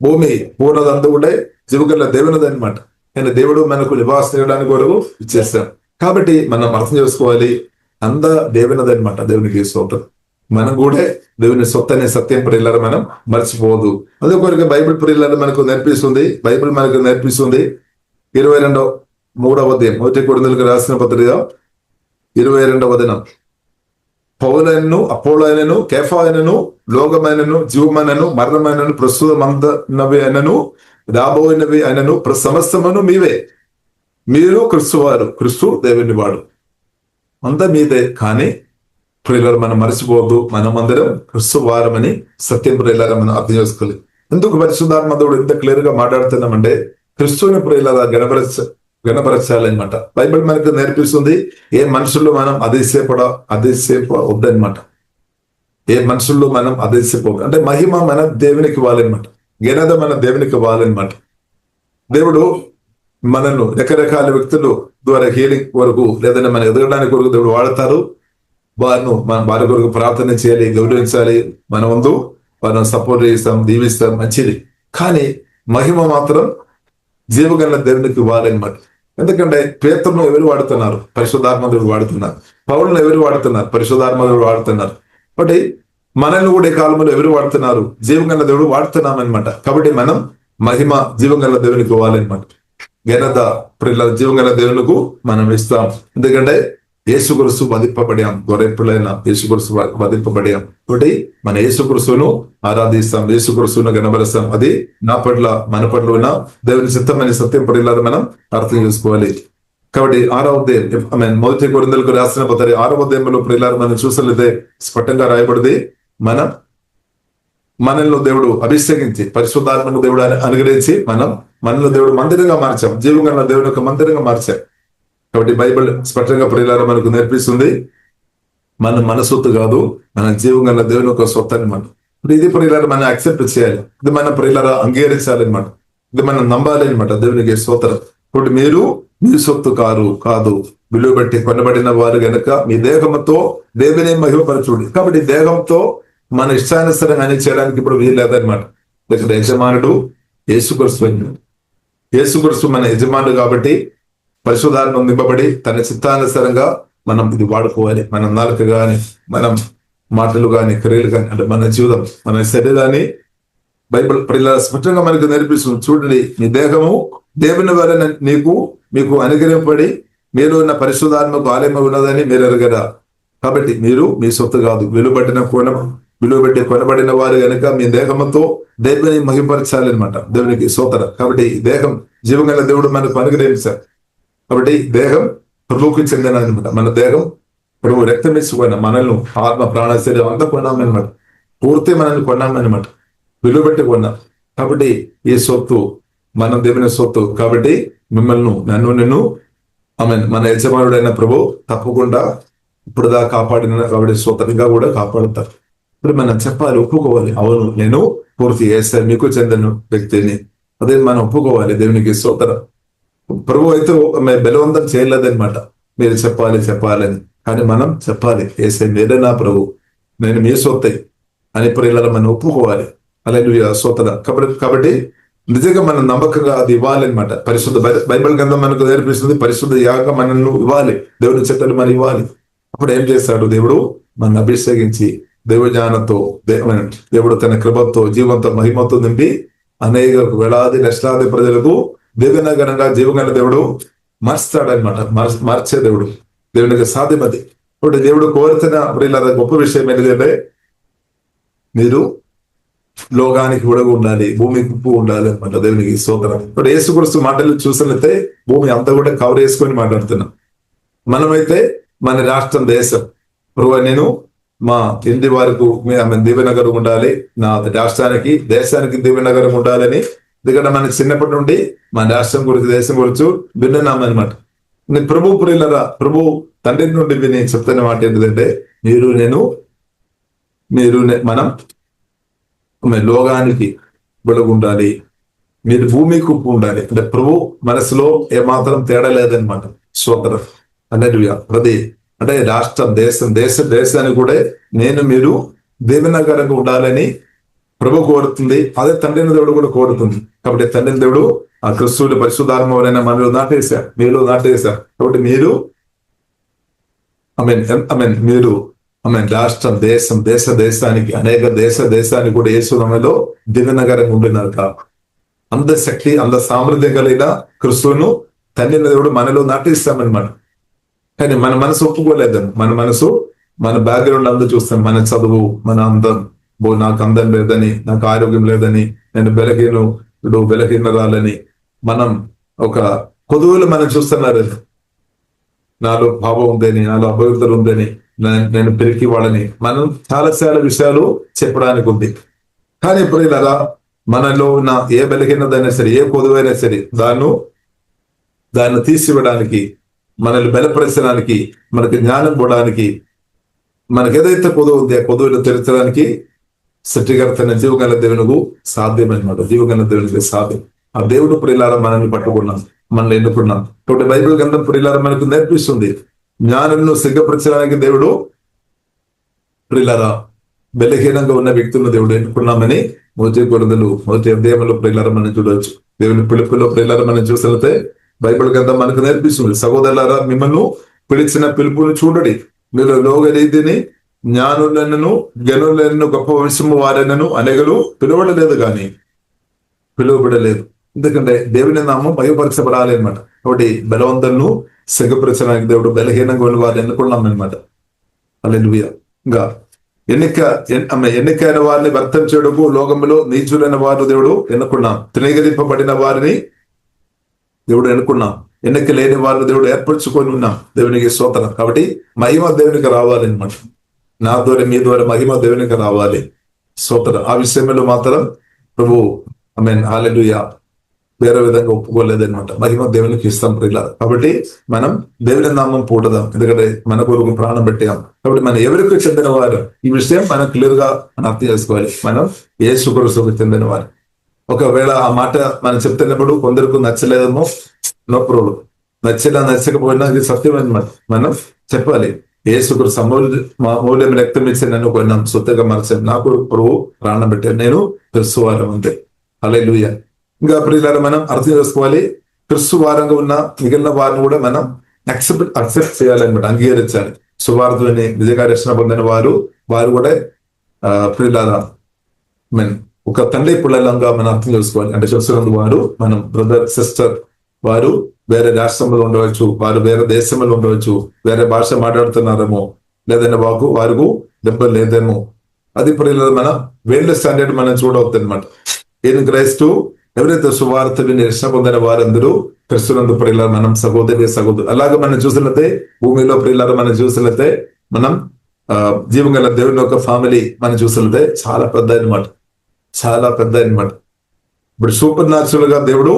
భూమి పూర్ణదంతా కూడా జీవగల దేవునిది అనమాట. కానీ దేవుడు మనకు నివాస చేయడానికి వరకు ఇచ్చేస్తాం. కాబట్టి మనం అర్థం చేసుకోవాలి, అంతా దేవునిది అనమాట. దేవునికి స్తోత్రం. మనం కూడా దేవుని సొత్తు అనే సత్యం ప్రియులారా మనం మర్చిపోవద్దు. అదే కొరకు బైబిల్ ప్రియులారా మనకు నేర్పిస్తుంది. బైబిల్ మనకు నేర్పిస్తుంది 22వ అధ్యాయం 1 కొరింథీయులకు రాసిన పత్రిక 22వ వచనం. పౌలైనను అపోలోైనను కేఫాయనను లోకమైనను జీవమైనను మరణమైనను ప్రస్తుతమంతనవి అయినను రాబోయినవి అయినను సమస్తమును మీవే, మీరు క్రిస్తువారు, క్రిస్తు దేవుని వాడు, అంతా మీదే. కానీ ప్రియులారా మనం మర్చిపోవద్దు, మనమందరం క్రిస్తువారమని సత్యం ప్రియులారా మనం అర్థం చేసుకోవాలి. ఎందుకు పరిశుద్ధాత్మ దేవుడు ఇంత క్లియర్ గా మాట్లాడుతున్నామంటే క్రిస్తువుని ప్రియులారా గణపరచాలన్నమాట. బైబిల్ మనకు నేర్పిస్తుంది ఏ మనుషుల్లో మనం అతిశయపడవద్దన్నమాట. ఏ మనుషుల్లో మనం అతిశయపోవద్దు అంటే మహిమ మన దేవునికి ఇవ్వాలన్నమాట, ఘనత మన దేవునికి ఇవ్వాలన్నమాట. దేవుడు మనను రకరకాల వ్యక్తులు ద్వారా హీలింగ్ వరకు లేదంటే మన ఎదగడానికి కొరకు దేవుడు వాడతారు. వారి కొరకు ప్రార్థన చేయాలి, గౌరవించాలి, మన వంతు వారిని సపోర్ట్ చేస్తాం, దీవిస్తాం, మంచిది. కానీ మహిమ మాత్రం జీవగల దేవునికి ఇవ్వాలన్నమాట. ఎందుకంటే పేతురును ఎవరు వాడుతున్నారు? పరిశుద్ధాత్మ దేవుడు వాడుతున్నారు. పౌలును ఎవరు వాడుతున్నారు? పరిశుద్ధాత్మ దేవుడు వాడుతున్నారు. కాబట్టి మనల్ని కూడా ఈ కాలంలో ఎవరు వాడుతున్నారు? జీవగల దేవుడు వాడుతున్నాం అనమాట. కాబట్టి మనం మహిమ జీవగల దేవునికి ఇవ్వాలన్నమాట. ఘనత జీవగల దేవునికి మనం ఇస్తాం. ఎందుకంటే యేసుక్రీస్తు వధింపబడాం, గొర్రెపిల్లైన యేసుక్రీస్తు వధింపబడాం. కాబట్టి మన యేసుక్రీస్తును ఆరాధిస్తాం, యేసుక్రీస్తును గణపరుస్తాం. అది నా పట్ల మన పట్ల ఉన్న దేవుని చిత్తమైన సత్యం ప్రియులారా మనం అర్థం చేసుకోవాలి. కాబట్టి 6వ అధ్యాయం 1 కొరింథీయులకు రాసిన పత్రిక 6వ అధ్యాయంలో ప్రియులారా మనం చూసినట్లయితే స్పష్టంగా రాయబడింది, మనల్ని దేవుడు అభిషేకించి పరిశుద్ధాత్మను దేవుడు అనుగ్రహించి మనల్ని దేవుడు మందిరంగా మార్చాం, జీవంగా దేవుని యొక్క మందిరంగా మార్చాం. కాబట్టి బైబిల్ స్పష్టంగా ప్రియులారా మనకు నేర్పిస్తుంది, మన సొత్తు కాదు, మన జీవంగా దేవుని యొక్క సొత్తు అనమాట. ఇప్పుడు ఇది ప్రియులారా మనం యాక్సెప్ట్ చేయాలి, ఇది మన ప్రియులారా అంగీకరించాలన్నమాట, ఇది మనం నమ్మాలి అనమాట. దేవునికి స్తోత్రం. ఇప్పుడు మీరు మీ సొత్తు కాదు, విలువ బట్టి కొనబడిన వారు గనక మీ దేహంతో దేవుని మహిమపరచుడి. కాబట్టి దేహంతో మన ఇష్టానుసరంగా అని చేయడానికి ఇప్పుడు వీల్లేదన్నమాట. ఇక్కడ యజమానుడు యేసుక్రీస్తు మన యజమానుడు. కాబట్టి పరిశుద్ధాత్మ నింపబడి తన చిత్తానుసారంగా మనం ఇది వాడుకోవాలి. మన నాలుక గాని, మనం మాటలు గాని, క్రియలు గాని, అంటే మన జీవితం, మన శరీరాన్ని బైబిల్ ప్రియులారా స్పష్టంగా మనకు నేర్పిస్తుంది. చూడండి, మీ దేహము దేవుని వలన మీకు అనుగ్రహింపబడి మీరు ఉన్న పరిశుద్ధాత్మకు ఆలయం ఉన్నదని మీరు ఎరగరా. కాబట్టి మీరు మీ సొత్తు కాదు, విలువ పెట్టి కొనబడిన వారు కనుక మీ దేహంతో దేవుని మహిమపరచాలన్నమాట. దేవునికి స్తోత్రం. కాబట్టి దేహం జీవగల దేవుడు మనకు అనుగ్రహించారు. కాబట్టి దేహం ప్రభువుకి చెందినమాట. మన దేహం ప్రభు రక్తం ఇచ్చుకున్న మనల్ని ఆత్మ ప్రాణ శరీరం అంతా కొన్నామన్నమాట. పూర్తి మనల్ని కొన్నామన్నమాట, విలువ పెట్టి కొన్నాం. కాబట్టి ఈ సొత్తు మనం దేవుని సొత్తు. కాబట్టి మిమ్మల్ని నిన్ను మన యజమానుడైన ప్రభు తప్పకుండా ఇప్పుడు దాకా కాపాడిన, కాబట్టి స్వతంగా కూడా కాపాడుతారు. ఇప్పుడు మనం చెప్పాలి, ఒప్పుకోవాలి, అవును నేను పూర్తి చేస్తాను, మీకు చెందిన వ్యక్తిని. అదే మనం ఒప్పుకోవాలి. దేవునికి స్తోత్రం. ప్రభు అయితే బలవంతం చేయలేదన్నమాట, మీరు చెప్పాలని. కానీ మనం చెప్పాలి, ఏసై మీరే నా ప్రభు, నేను మీ సొత్తు అని ప్రియులారా మనం ఒప్పుకోవాలి. హల్లెలూయా, స్తోత్రం. కాబట్టి నిజంగా మనం నమ్మకంగా అది ఇవ్వాలన్నమాట. పరిశుద్ధ బైబిల్ గ్రంథం మనకు నేర్పిస్తుంది, పరిశుద్ధ యాగం మనల్ని ఇవ్వాలి, దేవుని చిత్తాన్ని మనం ఇవ్వాలి. అప్పుడు ఏం చేస్తాడు దేవుడు? మన అభిషేకించి దేవుడి జ్ఞానంతో దేవుడు తన కృపతో జీవంతో మహిమతో నింపి అనేక వేలాది లక్షలాది ప్రజలకు దీవెనకరంగా జీవగల దేవుడు మార్చుతాడనమాట. మార్చే దేవుడు, దేవునికి సాధ్యమది. ఇప్పుడు దేవుడు కోరుతున్న ప్రియులారా గొప్ప విషయం ఏంటంటే మీరు లోకానికి ఉడగు ఉండాలి, భూమికి ఉప్పు ఉండాలి అనమాట. దేవునికి స్తోత్రం. ఇప్పుడు యేసుక్రీస్తు మాటలు చూసినట్లయితే భూమి అంతా కూడా కవర్ చేసుకొని మాట్లాడుతున్నాం. మనమైతే మన రాష్ట్రం, దేశం, ప్రభు నేను మా ఇంటి వారికి దీవెనగరం ఉండాలి, నా రాష్ట్రానికి దేశానికి దీవెనగరం ఉండాలని ఎందుకంటే మనకి చిన్నప్పటి నుండి మన రాష్ట్రం గురించి దేశం గురించి విన్నామన్నమాట. ప్రభు ప్రియులరా, ప్రభు తండ్రి నుండి విని చెప్తున్న మాట ఏంటంటే మనం లోకానికి వెలుగుండాలి, మీరు భూమికి ఉప్పు ఉండాలి. అంటే ప్రభు మనసులో ఏమాత్రం తేడా లేదనమాట. స్తోత్రం హల్లెలూయా. ప్రతి అంటే రాష్ట్రం, దేశానికి కూడా మీరు దీవెనకరంగా ఉండాలని ప్రభు కోరుతుంది. అదే తండ్రిని దేవుడు కూడా కోరుతుంది. కాబట్టి తండ్రిని దేవుడు ఆ క్రిస్తువుని పరిశుద్ధాత్మ వలన మనలో నాటేశారు, మీలో నాటేశారు. కాబట్టి మీరు రాష్ట్రం, దేశానికి అనేక దేశానికి కూడా యేసునామములో దీవెనకరంగా ఉంటున్నారు. అంత శక్తి, అంత సామర్థ్యం కలిగిన క్రిస్తువును తండ్రిని దేవుడు మనలో నాటిస్తామన్నమాట. కానీ మన మనసు ఒప్పుకోలేదు. మన బ్యాక్గ్రౌండ్ అంతా చూస్తాం, మన చదువు, మన అందం, నాకు అందం లేదని, నాకు ఆరోగ్యం లేదని, నేను బలహీనరాలని మనం ఒక కొదువులు మనం చూస్తున్నారు. నాలో భావం ఉందని, నాలో అభివృద్ధులు ఉందని, నేను పెరిగి వాళ్ళని మనం చాలా విషయాలు చెప్పడానికి ఉంది. కానీ ఇప్పుడు ఇలా మనలో ఉన్న ఏ బలహీనదైనా సరే, ఏ కొదువైనా సరే దాన్ని తీసివ్వడానికి, మనల్ని బలపరచడానికి, మనకి జ్ఞానం పోవడానికి, మనకి ఏదైతే కొదువు ఉంది ఆ కొదువులు తెరచడానికి సృష్టికర్తైన జీవగల దేవునికి సాధ్యమన్నమాట. జీవగల దేవునికి సాధ్యం. ఆ దేవుడు ప్రియులారా మనల్ని పట్టుకున్నాం, మనల్ని ఎన్నుకున్నాం. కాబట్టి బైబిల్ గ్రంథం ప్రియులారా మనకు నేర్పిస్తుంది, జ్ఞానంను సిగ్గపరచడానికి దేవుడు ప్రియులారా బలహీనంగా ఉన్న వ్యక్తులను దేవుడు ఎన్నుకున్నామని మొదటి అధ్యాయంలో ప్రియులారా మనం చూడవచ్చు. దేవుని పిలుపులో ప్రియులారా మనం చూసినట్లయితే బైబిల్ గ్రంథం మనకు నేర్పిస్తుంది, సహోదరులారా మిమ్మల్ని పిలిచిన పిలుపును చూడండి, మీరు లోకరీతిని జ్ఞానులను గనులను గొప్ప వంశము వారనను అనేకలు పిలువడలేదు, కానీ పిలువబడలేదు. ఎందుకంటే దేవుని నామం భయపరచబడాలి అనమాట. కాబట్టి బలవంతులను సిగ్గపరచడానికి దేవుడు బలహీనంగా ఉన్న వారిని ఎన్నుకున్నాం అనమాట. హల్లెలూయా. ఇంకా ఎన్నికైన వారిని వ్యర్థం చేయడము, లోకములో నీచులైన వారిని దేవుడు ఎన్నుకున్నాం. తృణీకరింపబడిన వారిని దేవుడు ఎన్నుకున్నాం. ఎన్నిక లేని వారిని దేవుడు ఏర్పరచుకొని ఉన్నాం. దేవునికి స్తోత్రం. కాబట్టి మహిమ దేవునికి రావాలి అనమాట. నా ద్వారా మీ ద్వారా మహిమ దేవునికి రావాలి. స్తోత్రం. ఆ విషయంలో మాత్రం ప్రభు హల్లెలూయా వేరే విధంగా ఒప్పుకోలేదనమాట. మహిమ దేవునికి ఇస్తాం ప్రియులారా. కాబట్టి మనం దేవుని నామం పూటదాం, ఎందుకంటే మన కొరకు ప్రాణం పెట్టాం. కాబట్టి మనం ఎవరికి చెందిన వారు, ఈ విషయం మనం క్లియర్ గా మనం అర్థం చేసుకోవాలి. మనం యేసు క్రీస్తుకు చెందిన వారు. ఒకవేళ ఆ మాట మనం చెప్తున్నప్పుడు కొందరికి నచ్చలేదేమో, నో ప్రాబ్లం. నచ్చకపోయినా ఇది సత్యం అనమాట. మనం చెప్పాలి, యేసుక్రీస్తు మూల్యం రక్తం ఇచ్చి నన్ను కొన్నాం, సొత్తుగా మార్చాను, నాకు ప్రభు ప్రాణం పెట్టాను, నేను క్రీస్తు వారం అంతే. హల్లెలూయా. ఇంకా ప్రియులారా మనం అర్థం చేసుకోవాలి, క్రీస్తు వారంగా ఉన్న మిగిలిన వారిని కూడా మనం అక్సెప్ట్ చేయాలన్నమాట, అంగీకరించాలి. సువార్తని నిజంగా రక్షణ పొందిన వారు కూడా ప్రియులారా ఒక తండ్రి పిల్లలంగా మనం అర్థం చేసుకోవాలి. అంటే చూస్తున్నందు వారు మనం బ్రదర్ సిస్టర్, వారు వేరే రాష్ట్రంలో ఉండవచ్చు, వారు వేరే దేశంలో ఉండవచ్చు, వేరే భాష మాట్లాడుతున్నారేమో, లేదన్నా వారికి దెబ్బలు లేదేమో. అది ప్రియులారా మనం వేళ్ళ స్టాండర్డ్ మనం చూడవద్దు అనమాట. ఇన్ క్రైస్తు ఎవరైతే సువార్త విని రక్షణ పొందిన వారందరూ క్రీస్తునందు ప్రియులారా మనం సహోదరి. అలాగే మనం చూసినట్లయితే భూమిలో ప్రియులారా మనం చూసినట్లయితే మనం జీవంగల దేవుని యొక్క ఫ్యామిలీ మనం చూసినట్లయితే చాలా పెద్ద అనమాట. ఇప్పుడు సూపర్ న్యాచురల్ గా దేవుడు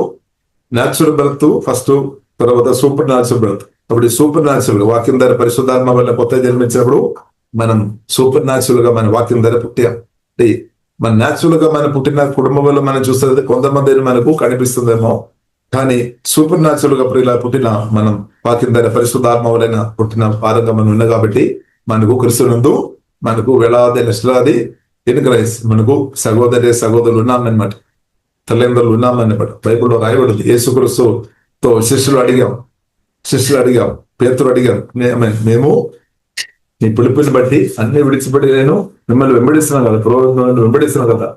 న్యాచురల్ బర్త్ ఫస్ట్, తర్వాత సూపర్ న్యాచురల్ బర్త్. అప్పుడు సూపర్ న్యాచురల్ గా వాక్యం ధర పరిశుద్ధాత్మ వల్ల కొత్త జన్మించినప్పుడు మనం సూపర్ న్యాచురల్ గా మన వాక్యం ధర పుట్టాం. మన న్యాచురల్ గా మనం పుట్టిన కుటుంబం వల్ల మనం చూస్తే కొంతమంది మనకు కనిపిస్తుందేమో, కానీ సూపర్ న్యాచురల్ గా ఇలా పుట్టిన మనం వాక్యం ధర పరిశుద్ధాత్మ వలన పుట్టిన వారంగా మనం ఉన్నాం. కాబట్టి మనకు క్రీస్తునందు మనకు వేలాది లక్షలాది మనకు సహోదరులు ఉన్నామన్నమాట, తల్లిదండ్రులు ఉన్నామన్నమాట. బైబిల్లో రాయబడింది. యేసుక్రీస్తుతో శిష్యులు అడిగాం, పేతురు అడిగాం, మేము నీ పిలుపుని బట్టి అన్ని విడిచిపెట్టి నేను మిమ్మల్ని వెంబడిస్తున్నాను కదా, పురోహితులను వెంబడిస్తున్నాను కదా,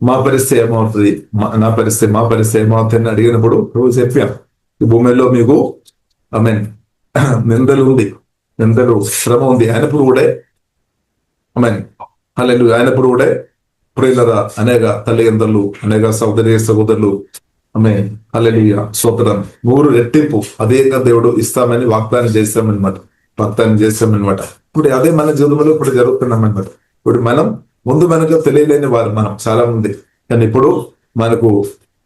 మా పరిస్థితి ఏమవుతుంది, మా పరిస్థితి ఏమవుతుంది అని అడిగినప్పుడు నువ్వు చెప్పాం, ఈ భూమిలో మీకు నిందలు శ్రమ ఉంది, అయినప్పుడు కూడా ఆయనప్పుడు కూడా ప్రియులరా అనేక తల్లిదండ్రులు, అనేక సహోదరులు హల్లెలూయా స్తోత్రం 100 రెట్టింపు అదేగా దేవుడు ఇస్తామని వాగ్దానం చేస్తామన్నమాట. ఇప్పుడు అదే మన జీవితంలో ఇప్పుడు జరుగుతున్నాం అన్నమాట. ఇప్పుడు మనం ముందు మనకు తెలియలేని వారు మనం చాలా మంది, కానీ ఇప్పుడు మనకు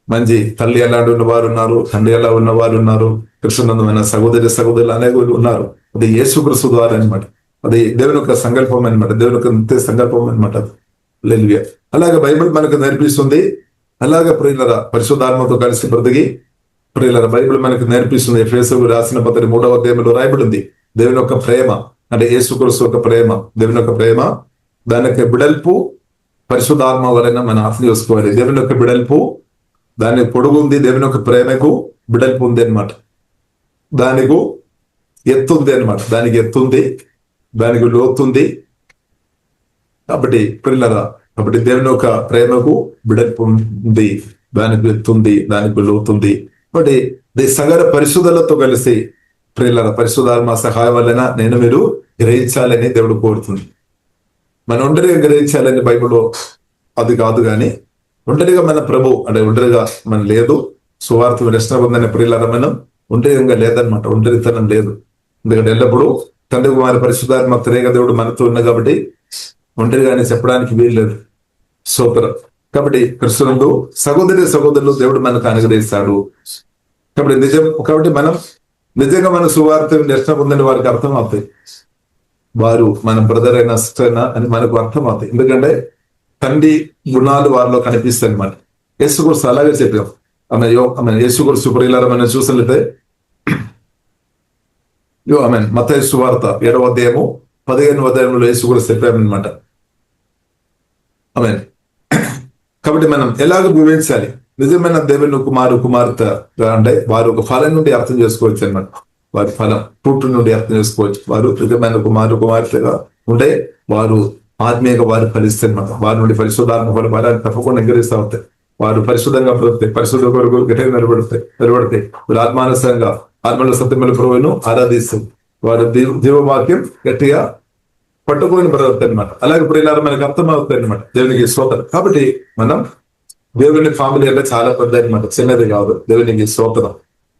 మంచి తల్లి ఎలా ఉన్నవారు ఉన్నారు, తండ్రి ఎలా ఉన్నవారు ఉన్నారు, కృష్ణనందమైన సహోదరులు అనేక ఉన్నారు. అది యేసుక్రీస్తు ద్వారా అనమాట. అది దేవుని యొక్క సంకల్పం అనమాట, దేవుని యొక్క నిత్య సంకల్పం అనమాట. హల్లెలూయా. అలాగే బైబిల్ మనకు నేర్పిస్తుంది. అలాగే ప్రియులరా పరిశుద్ధాత్మతో కలిసి బ్రతికి ప్రియులరా బైబిల్ మనకు నేర్పిస్తుంది. ఎఫెసీయులకు రాసిన పత్రిక 3వ అధ్యాయంలో రాయబడింది దేవుని యొక్క ప్రేమ, అంటే యేసుక్రీస్తు యొక్క ప్రేమ, దేవుని యొక్క ప్రేమ, దాని యొక్క బిడల్పు పరిశుద్ధాత్మ వలన మన ఆత్మ చేసుకోవాలి. దేవుని యొక్క బిడల్పు, దాని పొడుగు ఉంది, దేవుని యొక్క ప్రేమకు బిడల్పు ఉంది అనమాట. దానికి ఎత్తుంది అనమాట, దానికి ఎత్తుంది, దానికి లోతుంది. కాబట్టి ప్రియులరా, కాబట్టి దేవుని యొక్క ప్రేమకు బిడల్పు ఉంది, దానికి ఎత్తుంది, దానికి లోతుంది. కాబట్టి సగర పరిశుద్ధులతో కలిసి ప్రియులరా పరిశుద్ధాత్మ సహాయం వలన నేను మీరు గ్రహించాలని దేవుడు కోరుతుంది. మనం ఒంటరిగా గ్రహించాలని బైబిల్లో అది కాదు, కానీ ఒంటరిగా మన ప్రభు అంటే ఒంటరిగా మనం లేదు. సువార్త రక్షణ పొందిన ప్రియులరా మనం ఒంటరిగా లేదనమాట, ఒంటరితనం లేదు. ఎందుకంటే ఎల్లప్పుడూ తండ్రి కుమారి పరిశుద్ధాత్మ త్రేక దేవుడు మనతో ఉన్న కాబట్టి ఒంటరిగానే చెప్పడానికి వీల్లేదు. సూపర్. కాబట్టి కృష్ణుడు సహోదరులు దేవుడు మనకు అనుగ్రహిస్తాడు. కాబట్టి మనం నిజంగా మన సువార్త రక్షణ పొందిన వారికి అర్థం అవుతాయి, వారు మన బ్రదర్ అయినా సిస్టర్ అయినా అని మనకు అర్థం అవుతాయి. ఎందుకంటే తండ్రి గుణాలు వారిలో కనిపిస్తాయి అన్నమాట. యేసుక్రీస్తు అలాగే చెప్పాం. ఆమె యేసుక్రీస్తు ప్రియులారా మనం చూసినట్లయితే మత్తయి సువార్త 7వ అధ్యాయము 15వ అధ్యాయంలో యేసుక్రీస్తు చెప్పామన్నమాట. కాబట్టి మనం ఎలాగ వివరించాలి నిజమైన దేవుని కుమార్తె అంటే వారు ఒక ఫలం నుండి అర్థం చేసుకోవచ్చు అనమాట. వారి ఫలం ఫ్రూట్ నుండి అర్థం చేసుకోవచ్చు. వారు నిజమైన కుమార్తెగా ఉంటే వారు ఆత్మీయంగా వారు ఫలిస్తే అనమాట. వారి నుండి పరిశుద్ధాత్మ వారిని తప్పకుండా ఎంకరేస్తూ అవుతాయి. వారు పరిశుద్ధంగా బ్రతుకుతాయి, పరిశుద్ధ కొరకు నిలబడతాయి. వారు ఆత్మానుసరంగా ఆత్మల సత్యముల ప్రభువును ఆరాధిస్తారు. వారు జీవవాక్యం గట్టిగా పట్టుకొని బ్రతుకుతాయి అనమాట. అలాగే ప్రియులారా మనకు అర్థం అవుతాయి అనమాట. దేవునికి స్తోత్రం. కాబట్టి మనం దేవుని ఫ్యామిలీ అంటే చాలా పెద్ద అనమాట, చిన్నది కాదు. దేవునికి స్తోత్రం.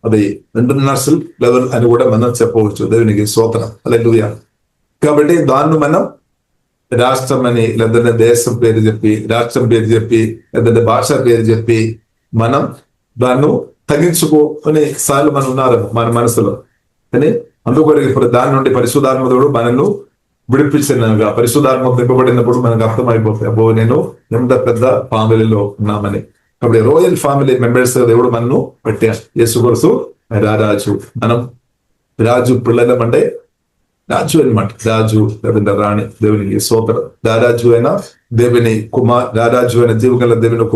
అది ఇంటర్నేషనల్ లెవెల్ అని కూడా మనం చెప్పవచ్చు. దేవునికి స్తోత్రం. హల్లెలూయా. కాబట్టి దాన్ని మనం రాష్ట్రం అని లేదంటే దేశం పేరు చెప్పి, రాష్ట్రం పేరు చెప్పి, లేదంటే భాష పేరు చెప్పి మనం దాన్ని తగ్గించుకునే సార్లు మనం ఉన్నారు మన మనసులో. కానీ అందుకొరకు ఇప్పుడు దాని నుండి పరిశుద్ధాత్మకుడు మనల్ని విడిపించినగా పరిశుద్ధాత్మ నింపబడినప్పుడు మనకు అర్థం అయిపోతాయి, అబ్బో నేను ఎంత పెద్ద ఫ్యామిలీలో ఉన్నామని. కాబట్టి రాయల్ ఫ్యామిలీ మెంబర్స్ దేవుడు మనను పెట్టారు. యేసుక్రీస్తు రారాజు, మనం రాజు పిల్లలం అంటే రాజు అనమాట. రాజు లేదంటే రాణి, దేవునికి స్తోత్రం. రారాజు అయినా దేవుని రారాజు అయిన జీవగల దేవుని